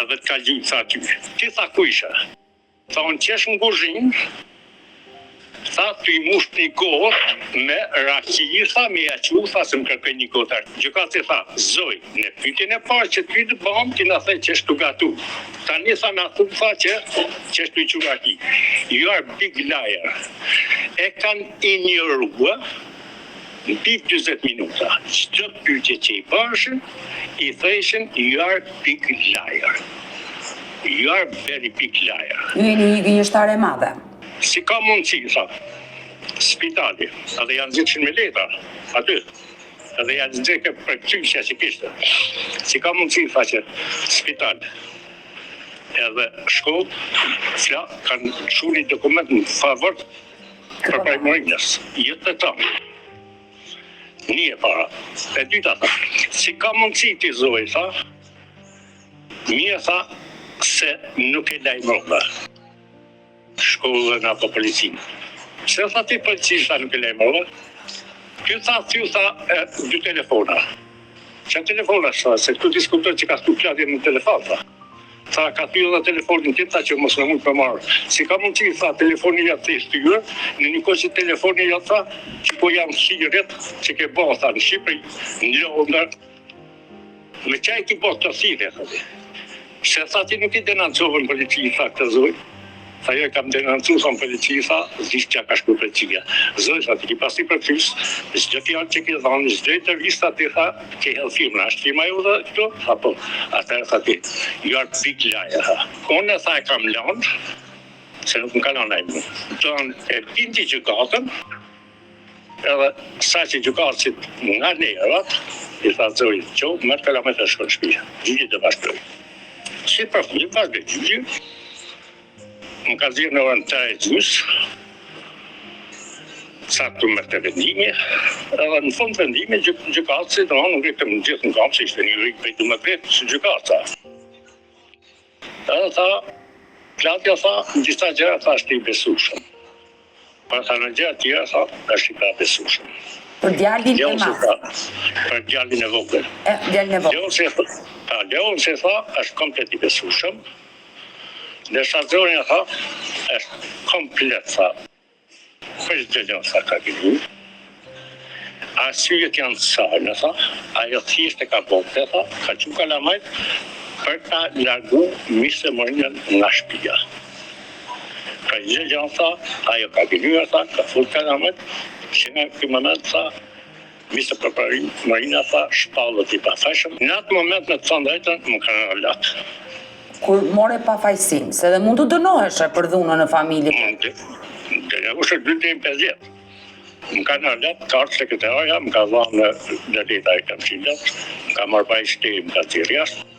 edhe të ka gjujtë, tha, ty. Ti, tha, ku isha? Tha, unë qesh në guzhin, tha, të I mush një gotë me raki, tha, me jaqu, tha, se më kërkoj një gotë artë. Gjykatësi tha, zoj, në pyetjen e parë që ty të bëmë, ti na the që është të gatu. Tani tha, na thu, tha, që është të I quraki. You are big liar. E kanë injorua, në pik 20 minuta. Çdo pyetje që I bëshën, I theshin, you are big liar. You are very big liar. Ju jeni një gënjeshtare e madhe. Si ka mundësi, tha, spitali, edhe janë gjithëshin me leta, aty, edhe janë gjithë për qyshja që kishtë. Si ka mundësi, tha, që spitali, edhe shkollë, kanë shuri dokument në favor për prajmorinjës, jetë të tonë. Një e para. E dyta tha, si ka mundësi ti zoj, tha, mirë tha, se nuk e lajmërova shkollën apo policinë. Se tha ti policisë tha nuk e lajmërova. Ky tha, dy telefona. Që telefona tha, se këtu diskutojnë që ka stu pjatje në telefon, tha. Tha, ka ty edhe telefonin tim, tha që mos në mund për marrë. Si ka mundësi, tha, telefoni jatë të shtyre, në një kohë që telefoni jatë, tha, që po jam shiret, që ke bo, tha, në Shqipëri, në Londër, me qaj ki bo të thire, tha. Se tha, ti nuk i denancovën polici, tha, këtë zoj. Tha, jo, kam denancu, thonë polici, tha, zishtë që ka shku policia. Zoj, tha, ti ki pasi për fys, çdo fjallë që ke dhanë, çdo intervista ti tha, ke hedhë firma, është firma ju dhe këto? Tha, po, atër tha ti, you are big liar, tha. Kone, tha, e kam lanë, se nuk më ka lanë ajmë. Tonë, e pindi gjykatën, edhe sa që gjykatësit nga nervat, i tha, zoj, qo, mërë kilometrë shkon shpija, gjyqi të bashkëtoj. Si për fëmi, bashkë gjyqi, më ka zirë në orën 3:30, sa të mërë të vendimi, edhe në fund vendimi, gjykatësi, do nuk rritëm në gjithë në kamë, se ishte një rritë pejtu më kretë, së gjykatësa. Edhe tha, Klatja tha, në gjitha gjëra tha është i besushëm. Për tha në gjëra tjera tha, është i pa besushëm. Për djalin e madh. Për djalin e vogël. Djalin e vogël. Leon se tha, është komplet i besushëm. Dhe Shazorja tha, është komplet tha. Për gjëllon tha ka gjilu. Asyjet janë të sajnë, tha. Ajo thjesht e ka bote, tha. Ka që kalamajt për ta largu Mise Morinën nga shtëpia. Ka gjëllon tha, ajo ka gjilu, tha, ka full kalamajt, që në këtë moment tha, Mise Morina tha, shpallët i pafajshëm. Në atë moment në të thënë drejtën, më kanë rëllat. Kur more pafajsim, se dhe mund të dënoheshe për dhunën në familje. Ushe 250. Më ka në rëllat, kartë sekretarja, më ka dhanë në leta e kam qilët, më ka marrë pa i shtej, më ka tjeri jashtë.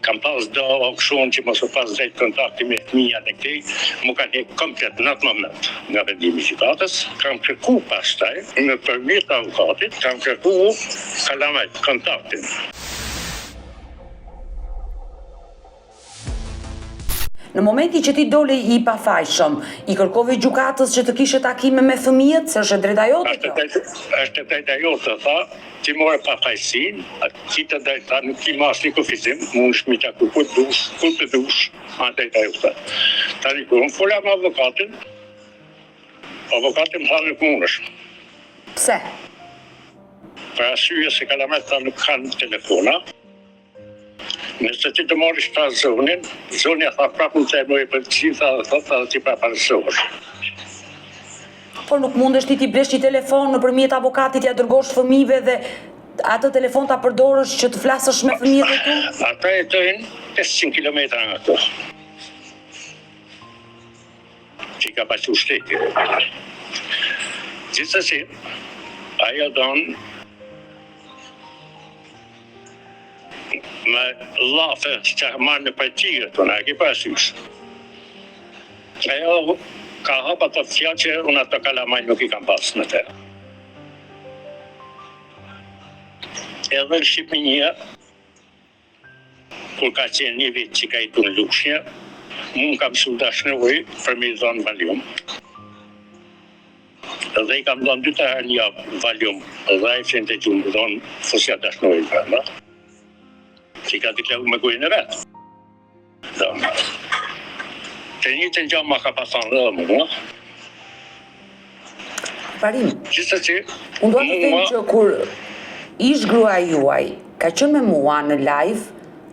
Kam pas do këshuon që mos u pas drejt kontakti me fëmija në këtej, më kanë hekë komplet në atë moment nga vendimi i gjykatës. Kam kërku pastaj, në përmjet avokatit, kam kërku kalamajt kontaktin. Në momenti që ti dole i pafajshëm, i kërkove gjykatës që të kishe takime me fëmijët, se është drejta jote kjo? Është drejta jote, tha, ti more pafajsin, ti të drejta nuk ti mas një kufizim, mund shmi që ku të dush, a drejta jote. Tani kur unë fola me avokatin më tha nuk mundesh. Pse? Për asyje se kalamet tha nuk kanë telefona. Nëse ti të morish ta zonin, zonja tha prapë në të e mojë pëlqin, tha ti paparësosh. Por nuk mundesh ti blesh një telefon në përmjet avokatit ja dërgosh fëmijëve dhe atë telefon ta përdorësh që të flasësh me fëmijët e tu? Ata jetojnë 500 kilometra nga këto. Që ka pasu shteti. Gjithsesi, ajo donë me lafe që marrë në pajtire të në e ki pasysh. Ajo ka hapa të fjallë që unë ato kalamaj nuk i kam pasë në te. Edhe në Shqipënia, kur ka qenë një vit që ka i të në Lushnja, mund kam su dashnëvoj për me i zonë valium. Edhe i kam zonë 2 herë një valium, edhe i fënë të gjumë zonë fësja dashnëvoj për më. Që ka dekleru me gojnë e vetë. Të një të njëmë ma ka pasan dhe mua. Parim, Gjithsesi, unë do të them që kur ish grua juaj ka qenë me mua në live,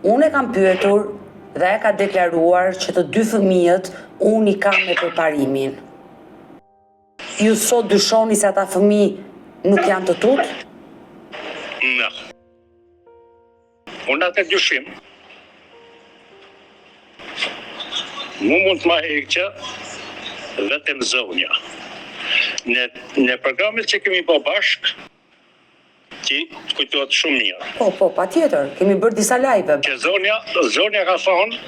unë e kam pyetur dhe e ka deklaruar që të 2 fëmijët unë i kam me përparimin. Ju sot dyshoni se ata fëmijë nuk janë të tut? në. Unë atë dyshim, mu mund të ma heqë vetëm zonja. Në programet që kemi po bashkë, ti të kujtohet shumë mirë. Po, pa tjetër, kemi bërë disa live. Që zonja ka thonë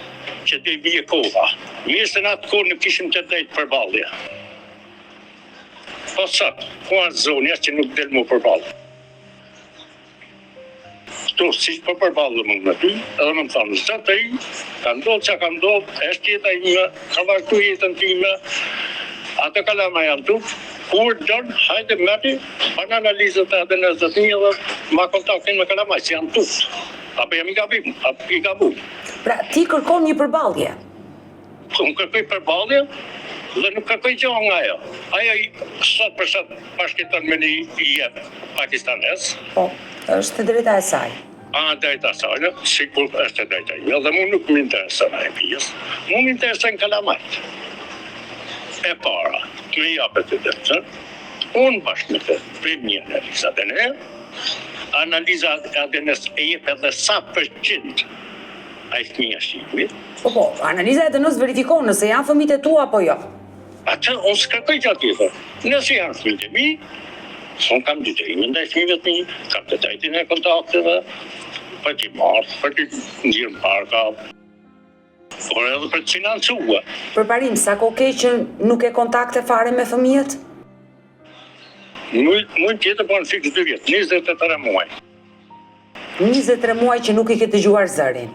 që të i bije koha. Mirë se në atë kohë nuk kishim të drejtë përballje. Po sot, ku është zonja që nuk del mu përballje? Kështu, si që përballëm me ty, edhe më thanë, zë të i, ka ndodhë që ka ndodhë, është jeta ime, ka vazhdu jetën time, atë kalama janë tu, kur dërnë, hajde mëti, banë analizët e edhe në zëtënjë dhe ma kontaktin me kalama, që janë tu. Apo jam i gabim, apo i gabu. Pra, ti kërkon një përballje? Unë kërkoj përballje, dhe nuk kërkoj gjë nga ajo. Ajo sot për sot bashkëton me një jetë pakistanes. Po, është drejta e saj. Drejta e saj, sikur është drejta ime, dhe mu nuk më interesën e pjesë. Mu më interesën kalamajt. E para, me japet të dërëtën, unë bashkë me të prim një analizat e ne, analizat e adenes e jep edhe sa përqind a i fëmija shqipmi. Po, analiza e dënës verifikon nëse janë fëmijët e tua apo jo. Atë, unë s'kërkoj që atjetër. Nëse janë fëmijët e mi, unë kam dytërimin ndaj fëmijëve të mi, kam të drejtin e kontakteve, për t'i marrë, për t'i ndjerë në parka, por edhe për të financua. Përparim, sa ko ke që nuk e kontakte fare me fëmijët? Mund tjetër po në fiks 2 vjetë, 23 muaj. 23 muaj që nuk i ke dëgjuar zërin.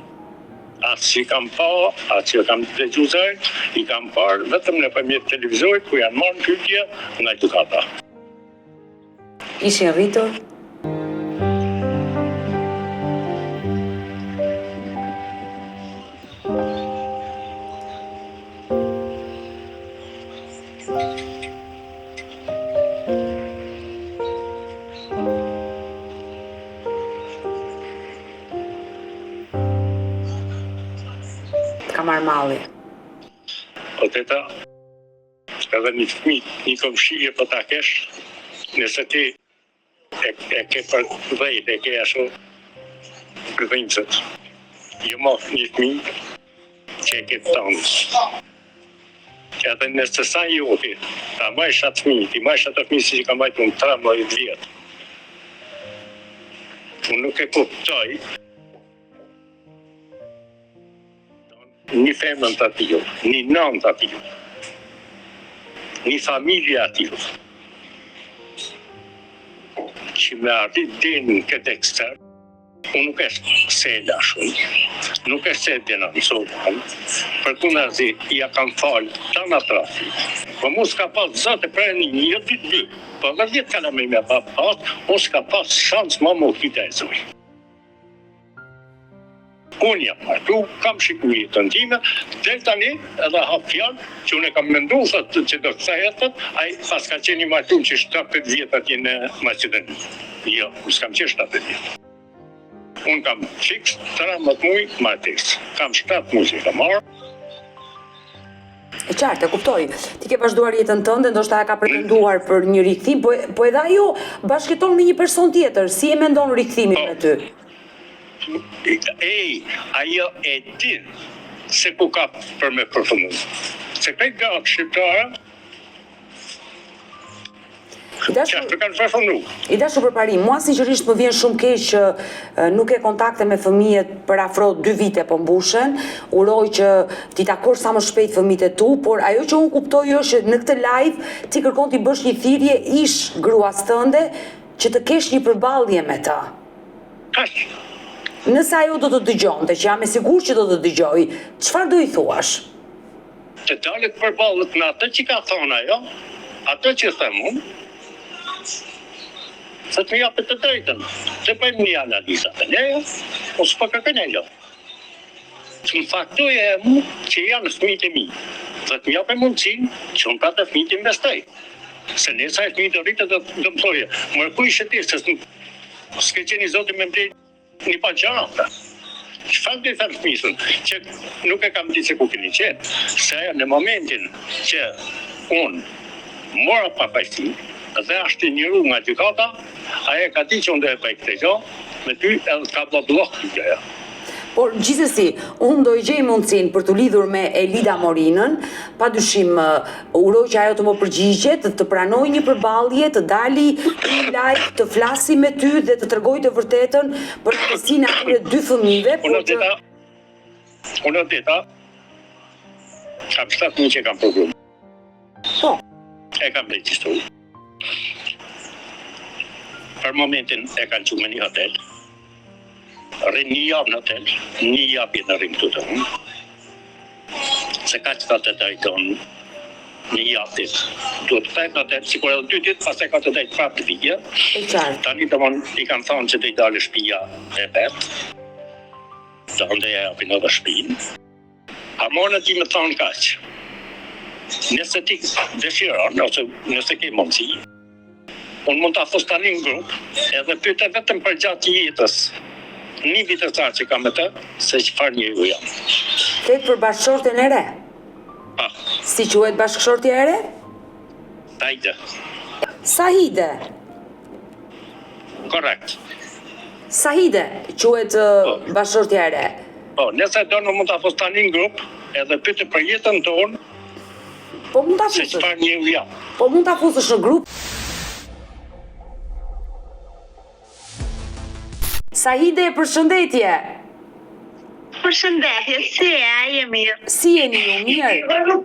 Atë që kam pa, atë që kam dëgju zërin, i kam parë vetëm në përmjet televizorit, ku janë marrë në pyetje nga gjykata. Ishin rritur? Ka marrë malli. Po teta, edhe një fëmi, një komshije po ta kesh, nëse ti e ke për dhejt, e ke ashtu gëdhinjësët. Jo mo një fëmi që e ke të tanës. Edhe nëse sa joti, ta majsh atë fëmi, ti majsh atë fëmi si që ka majtë unë 13 vjetë. Unë nuk e kuptoj një femën të atyjo, një nënë të atyjo, një familje atyjo, që me arrit din këtë ekster, unë nuk është se e lashun, nuk është se e denonësohen, për të nërzi ja kam falë të në trafi, po mu s'ka pas zëtë për një 2, po 10 kalame me pa pas, mu s'ka pas shansë ma mu kita e zoj. Unë jam martu, kam shiku jetën time, dhe tani edhe hap fjallë që unë e kam mendu thëtë që do kësa jetët, a i pas ka qeni martu që 17 vjetë atje në Macedoni. Jo, s'kam qenë 17 vjetë. Unë kam fiks 13 muj martes, kam 7 muj që kam marë. E qartë, e kuptoj. Ti ke vazhduar jetën tënde, ndoshta e ka pretenduar për një rikthim, po edhe ajo bashkëton me një person tjetër. Si e mendon rikthimin me ty? Ajo e din se ku ka për me përfundu. Se këtë gratë shqiptare, qështë kanë përfundu. I dashur përparim, mua sinqerisht më vjen shumë keq që nuk e kontakte me fëmijët për afro 2 vite po mbushen. Uroj që ti takosh sa më shpejt fëmijët e tu, por ajo që unë kuptoj është në këtë live ti kërkon ti bësh një thirrje ish gruas tënde që të kesh një përballje me ta. Kaq. Nëse ajo do të dëgjonte, që jam e sigurt që do të dëgjoj, çfarë do i thuash? Të dalet përballët në atë që ka thonë ajo, atë që them unë, se të më japet të drejtën, se bëjmë një analizat e nejo, ose për kërkën e jo. Që më faktoje e mu që janë fëmijët e mi, dhe të më japet mundësin që unë pra të fëmijët investoj. Se nesa e fëmijët e rritë dhe më thoje, mërkuj shëti, se s'ke qeni zotin me mblejt një pa gjarata. Çfarë të thëmë fëmijën, që nuk e kam ditë se ku keni qenë, se ajo në momentin që unë mora papajsi dhe ashtë njëru nga gjykata, ajo ka di që unë dhe e bëj këtë gjë, me ty edhe ka bë blok të gjëja. Por gjithsesi, unë do i gjej mundësinë për të lidhur me Elida Morinën, padyshim uroj që ajo të më përgjigjet, të pranoj një përballje, të dali një live, të flasi me ty dhe të tregoj të vërtetën për rastësinë e atyre 2 fëmijëve. Unë deta, kam 7 që kam problem. Po. E kam regjistruar. Për momentin e kanë qenë në një hotel. rrim një javë në hotel, një javë në rrim këtu të unë. Se ka që të drejton një javë ditë. Duhet të thejt në hotel, si kur edhe 2 ditë, pas e ka të drejt prapë të vijë. E qartë. Tani të i kanë thonë që të i dalë shtëpia e vetë, të ndeja japin edhe shtëpinë. A morën ti më thonë kaq. Nëse ti dëshiron, ose nëse ke mundësi, unë mund ta fus tani në grup, edhe pyete vetëm për gjatë jetës. Një vitësar që kam me të, se çfarë njeriu jam. Flet për bashkëshorten e re. Pa, Si quhet bashkëshortja e re? tajde. Sahide. Korrekt. Sahide quhet bashkëshortja e re. Po, nëse do në mund ta fus tani në grup, edhe pyete për jetën tonë, Po mund ta se fusësh. çfarë njeriu jam. Po mund ta fusësh në grup. Sahide, përshëndetje. Përshëndetje, si e, a je mirë? Si jeni ju, mirë?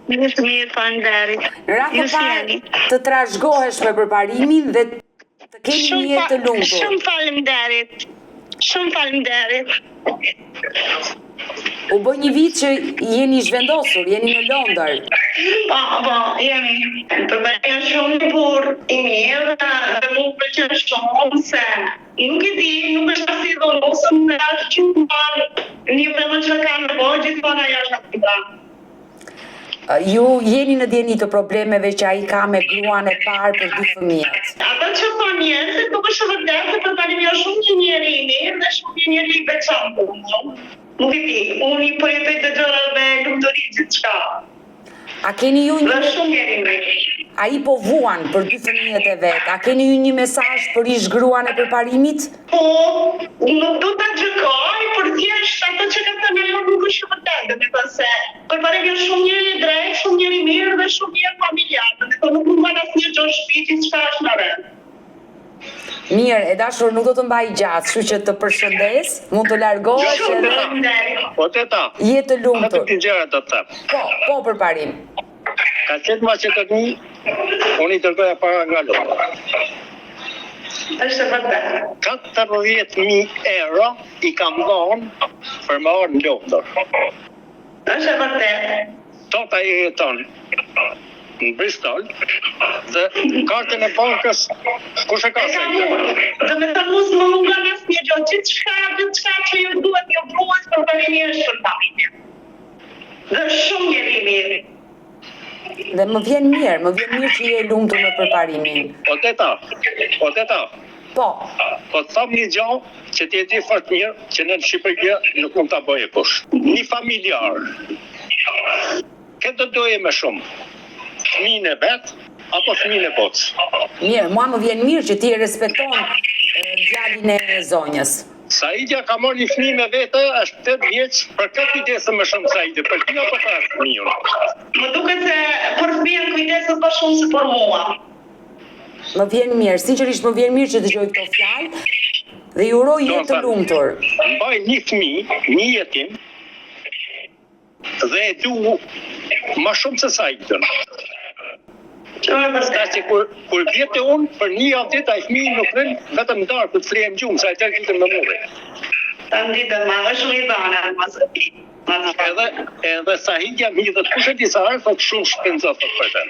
Mirë, mirë, faleminderit. Në radhë Ju të si jeni? parë të trashëgohesh me përparimin dhe të keni një jetë të lumtur. Shumë faleminderit. Shumë faleminderit. U bë një vit që jeni zhvendosur, jeni në Londër. Po, jemi. Përbëja shumë një burë i mirë dhe mu pëlqen shumë se nuk e di, nuk është asi dhonusëm në ashtë që më parë një vëllë që ka në bojë, gjithmonë ajo është aktiva. Ju jeni në djeni të problemeve që ai ka me gruan e parë për 2 fëmijët. Ata që thonë njerëzit nuk është vërtet se përparim jo shumë një njeri i mirë dhe shumë një njeri i veçantë. Nuk e di, unë i përjetoj të gjërave lumturi gjithçka. A keni ju Dhe një... shumë njeri i mirë. Ai po vuan për 2 fëmijët e vet. A keni ju një mesazh për ish gruan e përparimit? Po, nuk do ta gjykoj, por thjesht ato që ka thënë ajo nuk është vërtet, domethënë se përparim jo shumë njeri i drejtë, shumë njeri i mirë dhe shumë njeri familjar, domethënë nuk mund të asnjë gjë shpiti çfarë është në rend. Mirë, e dashur nuk do të mbaj gjatë, kështu që të përshëndes, mund të largohesh Shumë edhe faleminderit. Po teta, jetë të vetëm lumtur. të gjëra do të them. Po përparim. Ka qenë Maqedoni, unë i dërgoja para nga Londra. Është vërtet. 40.000 euro i kam dhënë për më orë në Londër. Është vërtet. Tota i jeton në Bristol dhe kartën e bankës kush e ka E se? kam unë. Domethënë mos më mungon asnjë gjë, gjithçka që ju duhet ju blues për parimi është për familje. Dhe shumë njeri i mirë. Dhe më vjen mirë që je lumtur me përparimin. O teta, Po, po të tham një gjë që ti e di fort mirë që në Shqipëri nuk mund ta bëje kush. Një familjar. Këtë do doje më shumë. Fëmijën e vet apo fëmijën e botës. mirë, mua më vjen mirë që ti e respekton djalin e zonjës. Saidja ka marrë një fëmijë me vete, është 8 vjeç, për këtë kujdesë më shumë Saidi, për ty apo për fëmijën? Më duket se për fëmijën kujdeset më shumë se për mua. Më vjen mirë, sinqerisht më vjen mirë që dëgjoj këto fjalë dhe ju uroj jetë të lumtur. Mbaj një fëmijë, një jetim, dhe e du më shumë se Saidën. Ka që kur vjetë unë, për një javë ditë, a i fëmijë nuk rënë vetëm ndarë për të frejem gjumë, sa e tërë gjithë më mure. Ta nditën ma, është shumë i dhana, mas Edhe Sahidja mi dhe të kushe disa arë, thot shumë shpenza thot për të.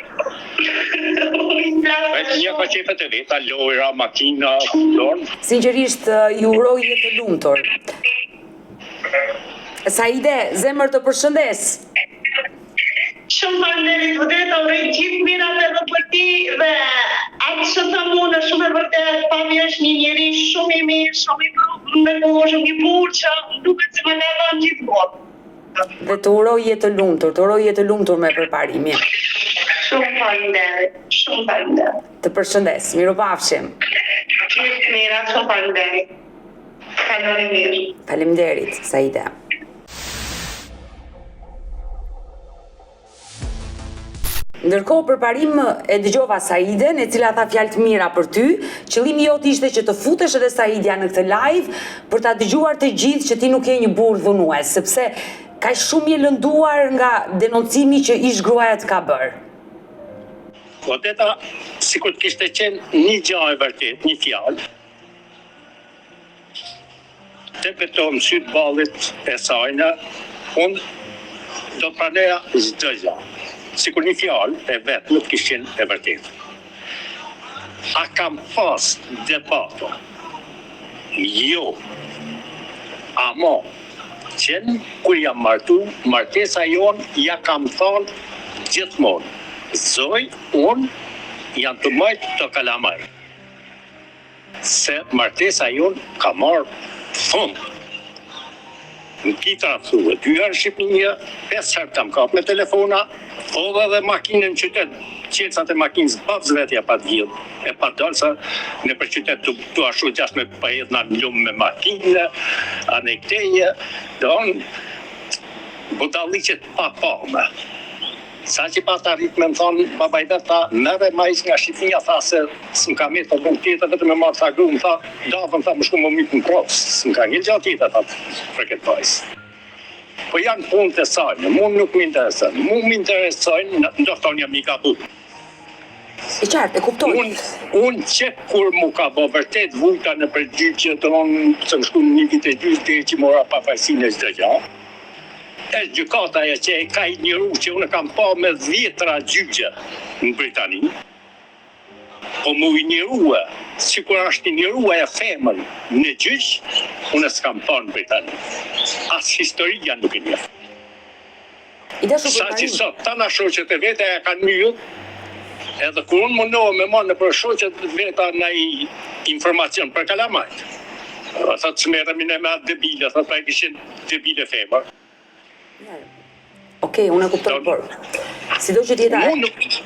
Një ka qefe të veta, lojra, makina, dorë. Sinqerisht ju uroj jetë të lumtur. Saide, zemër të përshëndes. Shumë faleminderit, vërtet uroj gjithë mirat edhe për ti dhe atë që tham unë është shumë e vërtet, pami është një njeri shumë i mirë, shumë i me moshë, një burë që duket se më ka dhënë gjithë botë. Dhe të uroj jetë të lumtur me përparimin. Shumë faleminderit, shumë faleminderit. Të përshëndes, miropafshim. Gjithë mirat, shumë faleminderit. Kaloni mirë. Faleminderit, Saide. Ndërkohë përparim e dëgjova Saiden, e cila tha fjalë të mira për ty. Qëllimi jot ishte që të futesh edhe Saidja në këtë live për ta dëgjuar të gjithë që ti nuk je një burr dhunues, sepse ka shumë i lënduar nga denoncimi që ish gruaja të ka bërë. Po teta, sikur të kishte qenë një gjë e vërtet, një fjalë. të betohem sytë ballit e sajna, unë do të praneja çdo gjë. Sikur një fjalë e vetë nuk kishin e vërtetë. A kam pas debato? Jo. Ama, qenë kur jam martu, martesa jonë ja kam thonë gjithmonë. Zoj, unë jam të majtë të kalamaj. Se martesa jonë ka marrë fund. Në kita thuë, 2 herë Shqipënia, 5 herë kam kap me telefona, edhe dhe makinën në qytet, qelësat e makinës babës vetja pa të gjithë, e pa dalë sa në për qytet të ashtu gjash me pajet në lumë me makinë, anë e këteje, dhe onë budalliqet pa me. Sa që pa të arrit me më thonë, babaj dhe ta, mere majs nga Shqipënia, tha se s'm ka mirë të gëmë tjetër, vetëm me marë tha gëmë, tha, dafën, tha, më shku më mitë në provës, s'm ka një gjatë tjetër, tha, për këtë pajsë. Po janë punë të sajnë, mund nuk më interesojnë, mund më interesojnë, ndofton jam i ka bu. I qartë, e kuptoj. Unë që kur mu ka bo vërtet vujta në përgjyqje të onë, se më shku në një vit e gjysë, dhe që mora pa fajsin e çdo gjë. E gjykata e që e ka i njëru që unë kam pa me 10 gjyqje në Britani, po mu i njërua, si kur është i njërua e femën në gjyq, unë s'kam pa në Britani. As historia nuk e njëfë. Sa që sot, ta na shoqet e vete e kanë njëllë, edhe kur unë mundohë me marrë në për shoqet veta në i informacion për kalamajt. Thot që merëmi në me atë debile, thot pa e kishin debile femër. Okej, unë e kuptoj, por sido që tjeta,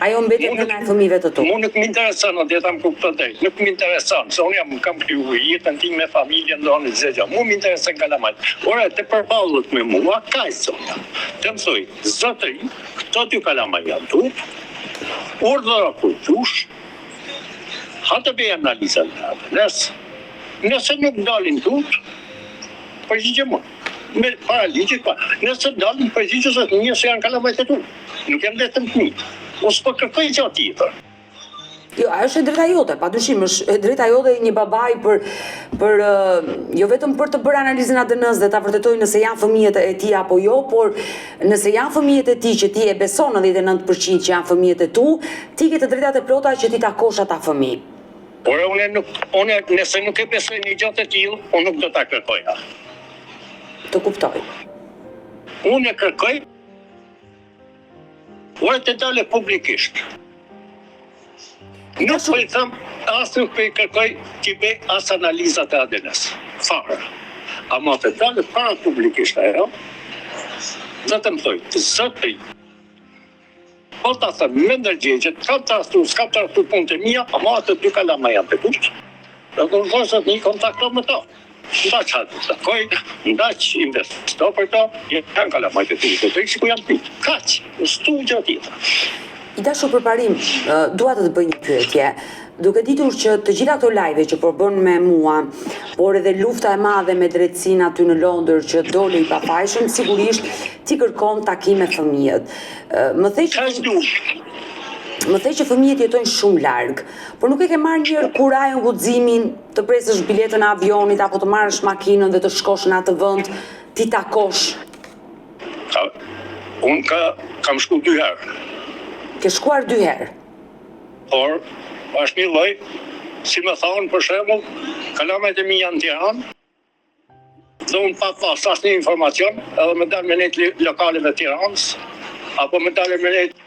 ajo mbetet në nëjë fëmijëve të tu. Mu nuk m'intereson, dhe ta më kuptoj drejt, nuk m'intereson, se unë kam kriju jetën tim me familjen, do në zëgja, mu m'intereson kalamajt. Ora, të përballët me mua, ka i sonja. Të më thoi, zotëri, këto t'ju kalamaj janë tu, urdhëra për tush, ha të bëj analizën në atë, nëse nuk dalin tut, përgjigje mu. Me para ligjit pa. Nëse dalin përgjigje se një se janë kalamajt e tu. Nuk janë vetëm të një. Ose po kërkoj gjatë tjetër. Jo, ajo është e drejta jote, padyshim është e drejta jote një babaj për jo vetëm për të bërë analizën ADN-s dhe ta vërtetojë nëse janë fëmijët e tij apo jo, por nëse janë fëmijët e tij që ti e beson 99% që janë fëmijët e tu, ti ke të drejtat e plota që ti takosh ata fëmijë. Por unë nëse nuk e besoj një gjatë të tillë, unë nuk do ta kërkoja. Të kuptoj. Unë e kërkoj, ore të dale publikisht. Nuk për i thëmë, asë nuk për i kërkoj t'i bëj asë analizat e ADN-s. Farë. Ama të dale para publikisht ajo, dhe të më thoj, zëtëri, po të thëmë me ndërgjegjet, kam të astu, s'kam të astu punë të mija, ama atë dy kalama janë të kushtë. Dhe të në vëzët një kontakto me ta. Nda që atë të koj, nda që investo për ta, janë kalamajt e të të që ku janë pitë. Kaq, në studio tjetër. I dashur për parim, dua të të bëj një pyetje. Duke ditur që të gjitha këto live që përbën me mua, por edhe lufta e madhe me drejtsinë aty në Londër që dole i pafajshëm, sigurisht ti kërkon takime fëmijët. Më thej që fëmijët jetojnë shumë larg, por nuk e ke marrë një kurajon guximin të presësh biletën e avionit apo të marrësh makinën dhe të shkosh në atë vend, ti takosh. Unë kam shku 2 herë. Ke shkuar 2 herë. Por, është një lloj, si më thonë për shembull, kalamajt e mi janë në Tiranë, dhe unë pa pas asnjë informacion, edhe më dalë me nejtë lokaleve të Tiranës, apo më dalë me nejtë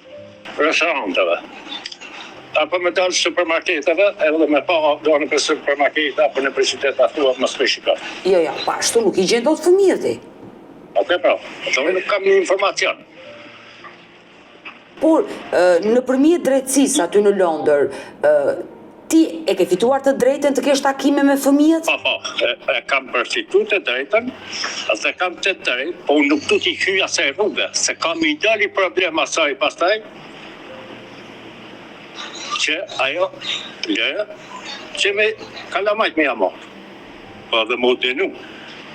restoranteve, apo me dalë supermarketeve, edhe me pa do në për supermarkete, apo në për qytet atua më shikoj. Jo, pa ashtu nuk i gjen dot fëmijët ti. Atë pra, unë nuk kam një informacion. Por, nëpërmjet drejtësisë aty në Londër, ti e ke fituar të drejtën të kesh takime me fëmijët? Po, e kam përfituar të drejtën, dhe kam të drejtë, po nuk du t'i hyja se rrugë, se kam i dali problem asaj pastaj, që ajo lërë, që me kalamajt me jam marrë. Po dhe më denu,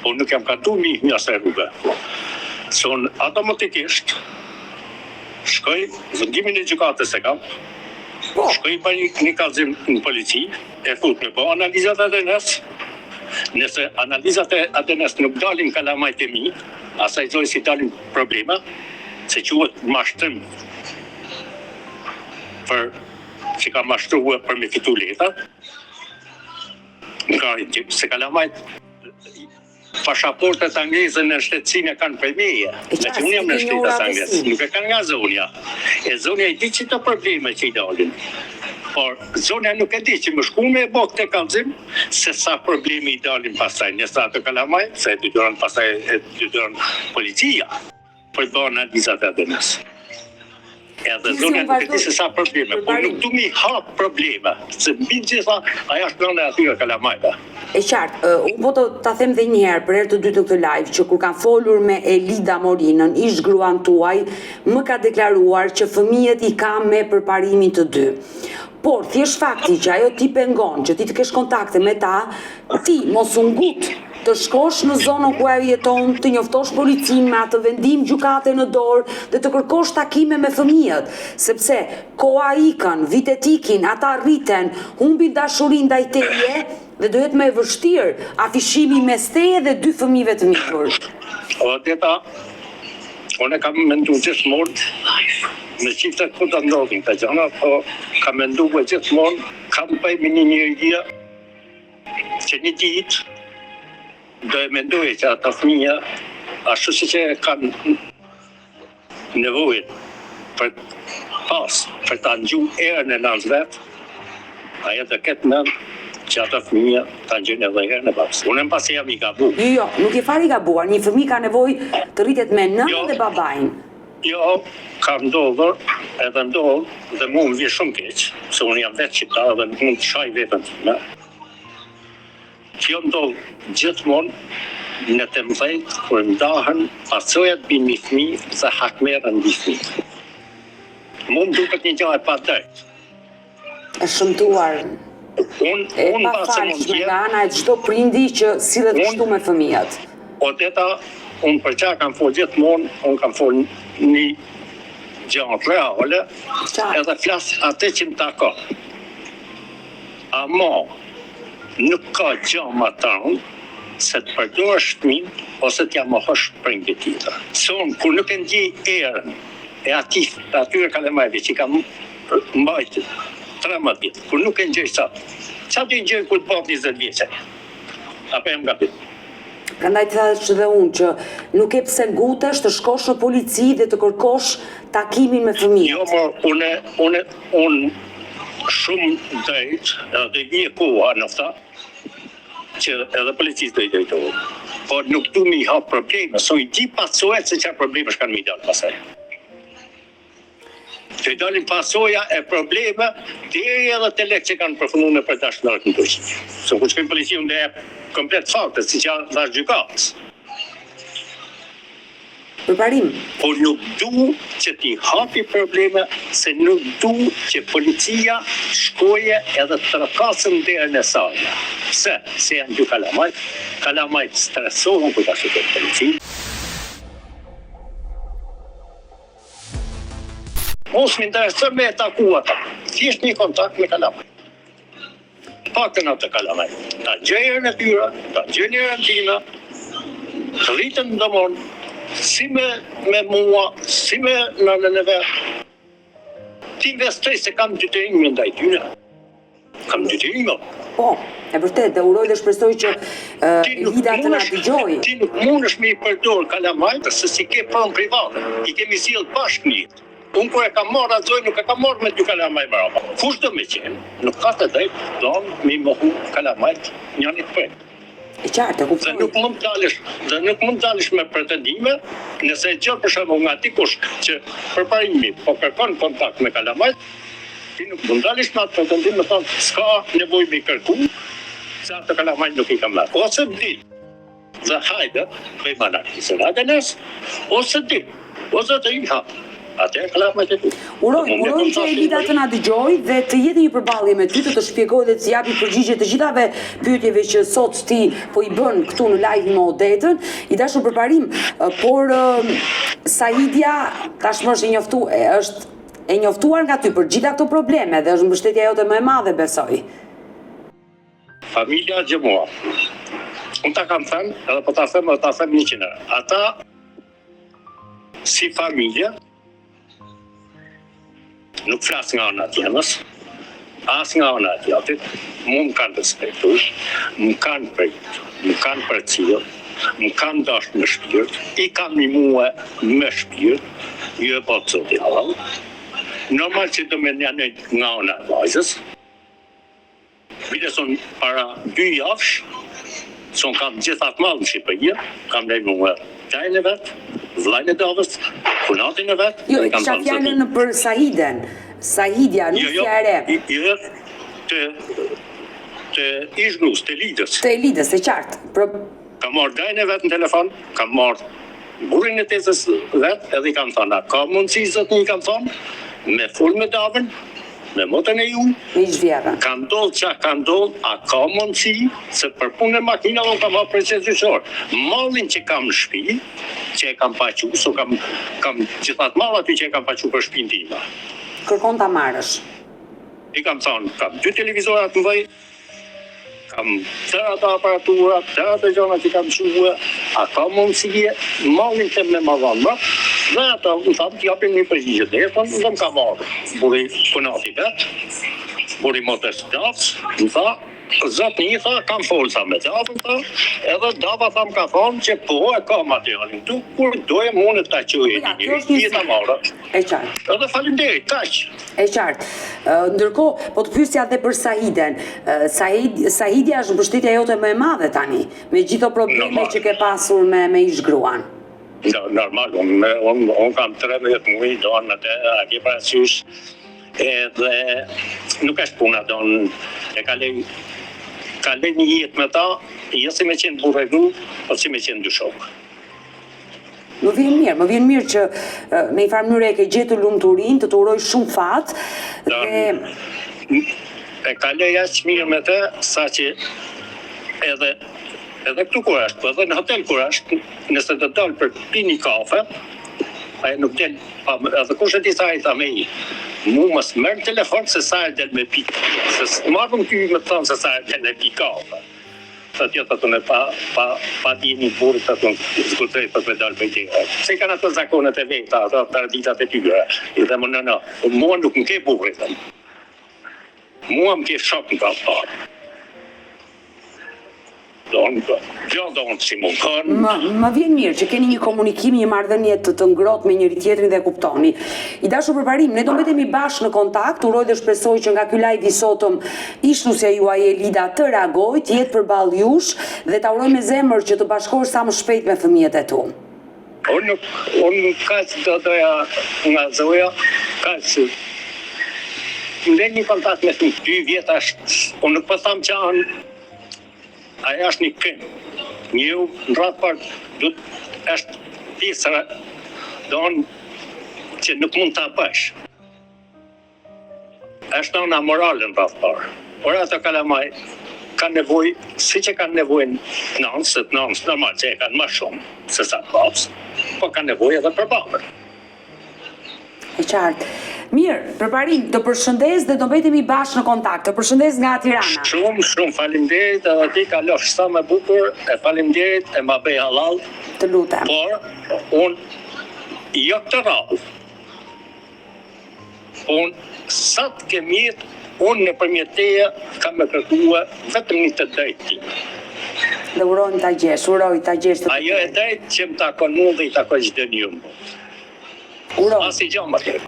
po nuk jam katu mi hyja se rrugë. Son automatikisht, shkoj, vendimin e gjykatës e kam, shkoj për një kallëzim në polici, e fut me po analizat e ADN-s, Nëse analizat e Adenes nuk dalin kalamajt e mi, asaj zoj si dalin problema, se quhet mashtrim për që ka mashtruar për me fitu leta, se kalamajt pasaportet angleze në shtetësinë e kanë për meje. Në që unë jam në shtetas anglez, nuk e kanë nga zonja. E zonja i di që të probleme që i dalin. Por zonja nuk e di që më shku me e bok të kalzim, se sa problemi i dalin pasaj. Nësa të kalamaj, se e dytëron pasaj e dytëron policia, për të bërë analizat e Adenes. Edhe zonja nuk e di se sa probleme, por nuk du mi hap probleme, se mbi gjitha aja shkëllën e atyre kalamajta. E qartë, unë po ta them dhe njëherë për herë të dytë të këtë live, që kur kanë folur me Elida Morinën, ish gruan tuaj, më ka deklaruar që fëmijët i ka me përparimin të dy. Por, thjesht fakti që ajo ti pengon, që ti të kesh kontakte me ta, ti mos u ngut të shkosh në zonën ku ajo jeton, të njoftosh policin me atë vendim gjykate në dorë dhe të kërkosh takime me fëmijët, sepse koha ikën, vitet ikin, ata rriten, humbin dashurin ndaj teje dhe do jetë më e vështirë afishimi mes teje dhe dy fëmijëve të mikur. O, teta, unë kam mendu gjithmonë në qiftet ku të ndodhin të gjana, po kam mendu gjithmonë, kam pëj me një njërgjia që një ditë do e mendoj që ata fëmija ashtu si që kanë nevojë për për ta ngju erën e nënës vetë, ajo të ketë mend që ata fëmija ta ngjojnë edhe erën e babës. Unë pasi jam i gabuar. Jo, nuk je fare i gabuar. Një fëmijë ka nevojë të rritet me nënën dhe babain. Jo, ka ndodhur, edhe ndodh dhe mu më vje shumë keq, se unë jam vetë qiptar dhe nuk mund të shaj vetën time. Kjo ndodh gjithmonë në të mëdhejt, kur ndahen pasojat bin një fëmijë dhe hakmerën një fëmijë. Mu më duket një gjë e pa drejtë. E shëmtuar. E pa falshme nga ana e çdo prindi që sillet kështu me fëmijët. O teta, unë për qa kam folë gjithmonë, unë kam folë një gjë reale, edhe flasë atë që më takon. Ama, nuk ka gjë më tanë se të përdorësh fëmin ose t'ja mohosh për një tjetër. Sonë, kur nuk e ndji erën e atyre kalamajve që ka mbajtë 13 vjetë, kur nuk e ndjej sa të ndjej kur të bëhet 20 vjeçe? Apo e më gabim? Prandaj të thash dhe unë që nuk e pse ngutesh të shkosh në polici dhe të kërkosh takimin me fëmijët. Jo, unë shumë drejt, edhe një koha nëfta, që edhe policisë do i drejtohu. Por nuk du mi hap probleme, so i di pasojat se çfarë probleme shkan mi dalë pasaj. Që i dalin pasoja e probleme, deri edhe të lekë që kanë përfundu në përdashtë në Turqi. So ku shkojnë policia unë dhe e komplet fakte, si që dhe gjykatës. Përparim. Por nuk du që ti hapi probleme, se nuk du që policia shkoje edhe të rëkasën derën e saj. Pse? Se janë dy kalamajt stresohen kur ta shikojnë policinë. Mos më intereson me taku ata. Thjesht një kontakt me kalamajt. Paktën atë kalamajt. Ta gjejën e tyra, ta gjejën e rëndina, të rritën ndëmon, si me mua, si me nënën e vetë. Ti investoj se kam dytërim me ndaj tyre. Kam dytërim. Po, e vërtet, dhe uroj dhe shpresoj që Elida të na dëgjojë. Ti nuk mundesh me i përdor kalamajt se si ke pronë private. I kemi sjellë bashkë një jetë. Unë kur e kam marrë atë nuk e kam marrë me dy kalamaj brava. Kush do me qenë? Nuk ka të drejtë, don me mohu kalamajt njënit prej. E qartë, e kuptoj. Dhe nuk mund dalësh me pretendime, nëse e gjë për shembull nga dikush që përparimi po kërkon kontakt me kalamajt, ti nuk mund dalësh me atë pretendim me thonë s'ka nevojë me kërku, se atë kalamajt nuk i kam marrë. Ose di, dhe hajde, bëjmë analizën Adenes, ose di, ose të i hapë. Uroj që Elida të na dëgjoj dhe të jetë një përballje me ty, të shpjegoj dhe të japi përgjigje të gjithave pyetjeve që sot ti po i bën këtu në live me Odetën. I dashur përparim, por Saidia tashmë është e njoftuar nga ty për gjitha këto probleme dhe është mbështetja jote më e madhe, besoj. Familja Gjemoa, Unë ta kam thënë, edhe po ta them 100 herë. Ata si familje nuk flas nga ana tjetër, as nga ana tjetër, mund kanë respektuar, më kanë prit, më kanë përcjell, më kanë dashur në shpirt, i kanë mimue me shpirt, jo po zoti Allah. Normal që të më janë nga ana e vajzës. Videson para 2 javësh, son kam gjithat malë në Shqipëri, kam lejmë qajnë e vetë, vlajnë e davës, punatin e vetë. Jo, kisha fjallën për Sahiden. Sahidja, nuk fjare. Jo, të Ishnus, të Lidës. Të Lidës, e qartë. Kam marrë gajnë e vetë në telefon, kam marrë burin e tezës vetë, edhe i kam thonë, ka mundësi zëtë një kam thonë, me full me davën, me motën e ju, ka ndodhë që ka ndodhë, a ka mundësi, se për punë e makina do kam hapë procesisor. Mallin që kam në shtëpi, që e kam paqu, so kam gjithat mall aty që e kam paqu për shtëpinë time. Kërkon ta marrësh. I kam thonë, kam 2 televizorat në vej, kam tërë ato aparatura, tërë ato gjona që kam shuë, a ka mundësi mallin të me madhan më, dhe ato më thamë të japim një përgjigje dhe më ka marrë. Buri punati vetë, buri motës të dafës, më tha, zëtë një tha, kam folsa me dafën, tha, edhe dafa tha më ka thonë që po e ka materialin tu, kur doje mune të qëjë një ta marrë. E qartë. Edhe falinderit, kaq. E qartë. Ndërkohë, po të pyesja dhe për Sahiden. Sahidja është mbështetja jote më e madhe tani, me gjitho probleme që ke pasur me ish gruan. Normal, unë kam 13 muaj, do në të ati parasysh, edhe nuk është puna, do në e ka lej një jetë me ta, jo si me qenë burregu, po si me qenë dy shokë. Më vjen mirë që në një farë mënyrë e ke gjetur lumturinë, të uroj shumë fat. E ka lej aq mirë me të, sa që edhe këtu kur është, edhe në hotel kur është, nëse të dalë për pi një kafe, ajo nuk del, edhe kush e ti sa i tha me i, mu mos merr telefon se sa e del me pi, se s'marrëm ty me të thonë se sa e del me pi kafe. Sa tjetë të në pa di një burë të të zgutrej për me dalë për tjera. Se i kanë ato zakonet e veta, ato traditat e tyre. I dhe më në, mua nuk më ke burë, mua më ke shok në ka parë. Më vjen mirë që keni një komunikim, një marrëdhënie të ngrohtë me njëri tjetrin dhe kuptoni. I dashur përparim, ne do mbetemi bashkë në kontakt, uroj dhe shpresoj që nga ky live i sotëm ishnusja juaj Elida të reagojë, të jetë përballë jush dhe ta uroj me zemër që të bashkohesh sa më shpejt me fëmijët e tu. Unë kaq do doja nga zoja, kaq ndë një kontakt me 2 vjet është, unë nuk po tham që aja është një kënë, një në ratë parë, është pjesëra, donë që nuk mund të apësh. është në moralën në ratë parë. Por ato kalamaj ka nevoj, si që kanë nevoj nënës, se të nënës normal që e kanë më shumë se sa të babës, po ka nevoj edhe për babën. E qartë. Mirë, përparim, të përshëndes dhe do mbetemi bashkë në kontakt. Të përshëndes nga Tirana. Shumë faleminderit, edhe ti kalosh sa më bukur, e faleminderit, e ma bëj halal. Të lutem. Por, unë jo të rrallë. Unë sa të kemi jetë, unë në përmjet teje kam me kërkua vetëm një të drejtë ti. Dhe urojnë ta gjesh, të ajo e drejtë që më takon mu dhe i takon gjithë një më. Urojnë. Asi gjo më tërë.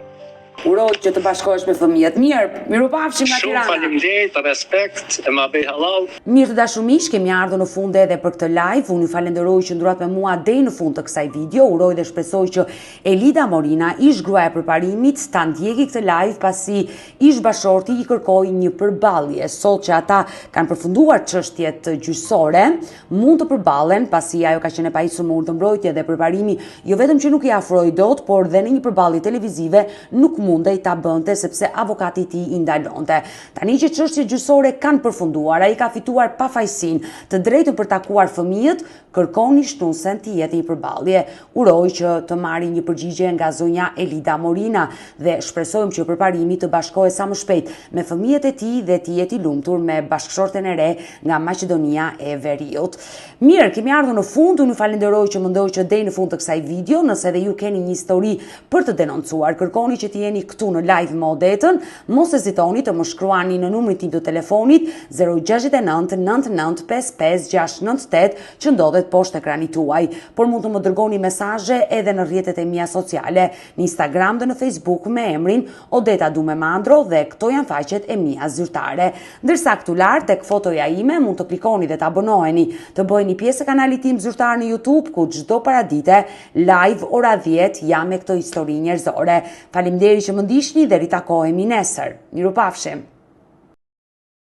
Uroj që të bashkohesh me fëmijët. Mirë, mirupafshim nga Tirana. Shumë faleminderit, respekt, e ma bëj halal. Mirë të dashur miq, kemi ardhur në fund edhe për këtë live. Unë ju falenderoj që ndurat me mua deri në fund të kësaj video. Uroj dhe shpresoj që Elida Morina, ish gruaja e përparimit, ta ndjeki këtë live pasi ish bashorti i kërkoi një përballje. Sot që ata kanë përfunduar çështjet gjyqësore, mund të përballen pasi ajo ka qenë e pajisur me urdhërmbrojtje dhe përparimi jo vetëm që nuk i afroi dot, por dhe në një përballje televizive nuk mund mundej ta bënte sepse avokati i tij i ndalonte. Tani që çështjet gjyqësore kanë përfunduar, ai ka fituar pafajësinë, të drejtën për takuar fëmijët, kërkoni shtuesen të jetë një përballje. Uroj që të marrë një përgjigje nga zonja Elida Morina dhe shpresojmë që përparimi të bashkohet sa më shpejt me fëmijët e tij dhe të jetë i lumtur me bashkëshorten e re nga Maqedonia e Veriut. Mirë, kemi ardhur në fund. Unë ju falenderoj që më ndoqët deri në fund të kësaj video. Nëse edhe ju keni një histori për të denoncuar, kërkoni që të jeni këtu në live më odetën. Mos hezitoni të më shkruani në numrin tim të telefonit 069 99 55 698 që ndodhet poshtë ekranit tuaj. Por mund të më dërgoni mesazhe edhe në rrjetet e mia sociale, në Instagram dhe në Facebook me emrin Odeta Dume Mandro dhe këto janë faqet e mia zyrtare. Ndërsa këtu lart tek fotoja ime mund të klikoni dhe të abonoheni, të bëheni pjesë e kanalit tim zyrtar në YouTube ku çdo paradite live ora 10 jam me këto histori njerëzore. Faleminderit që më ndiqni dhe ritakohemi nesër. Mirupafshim.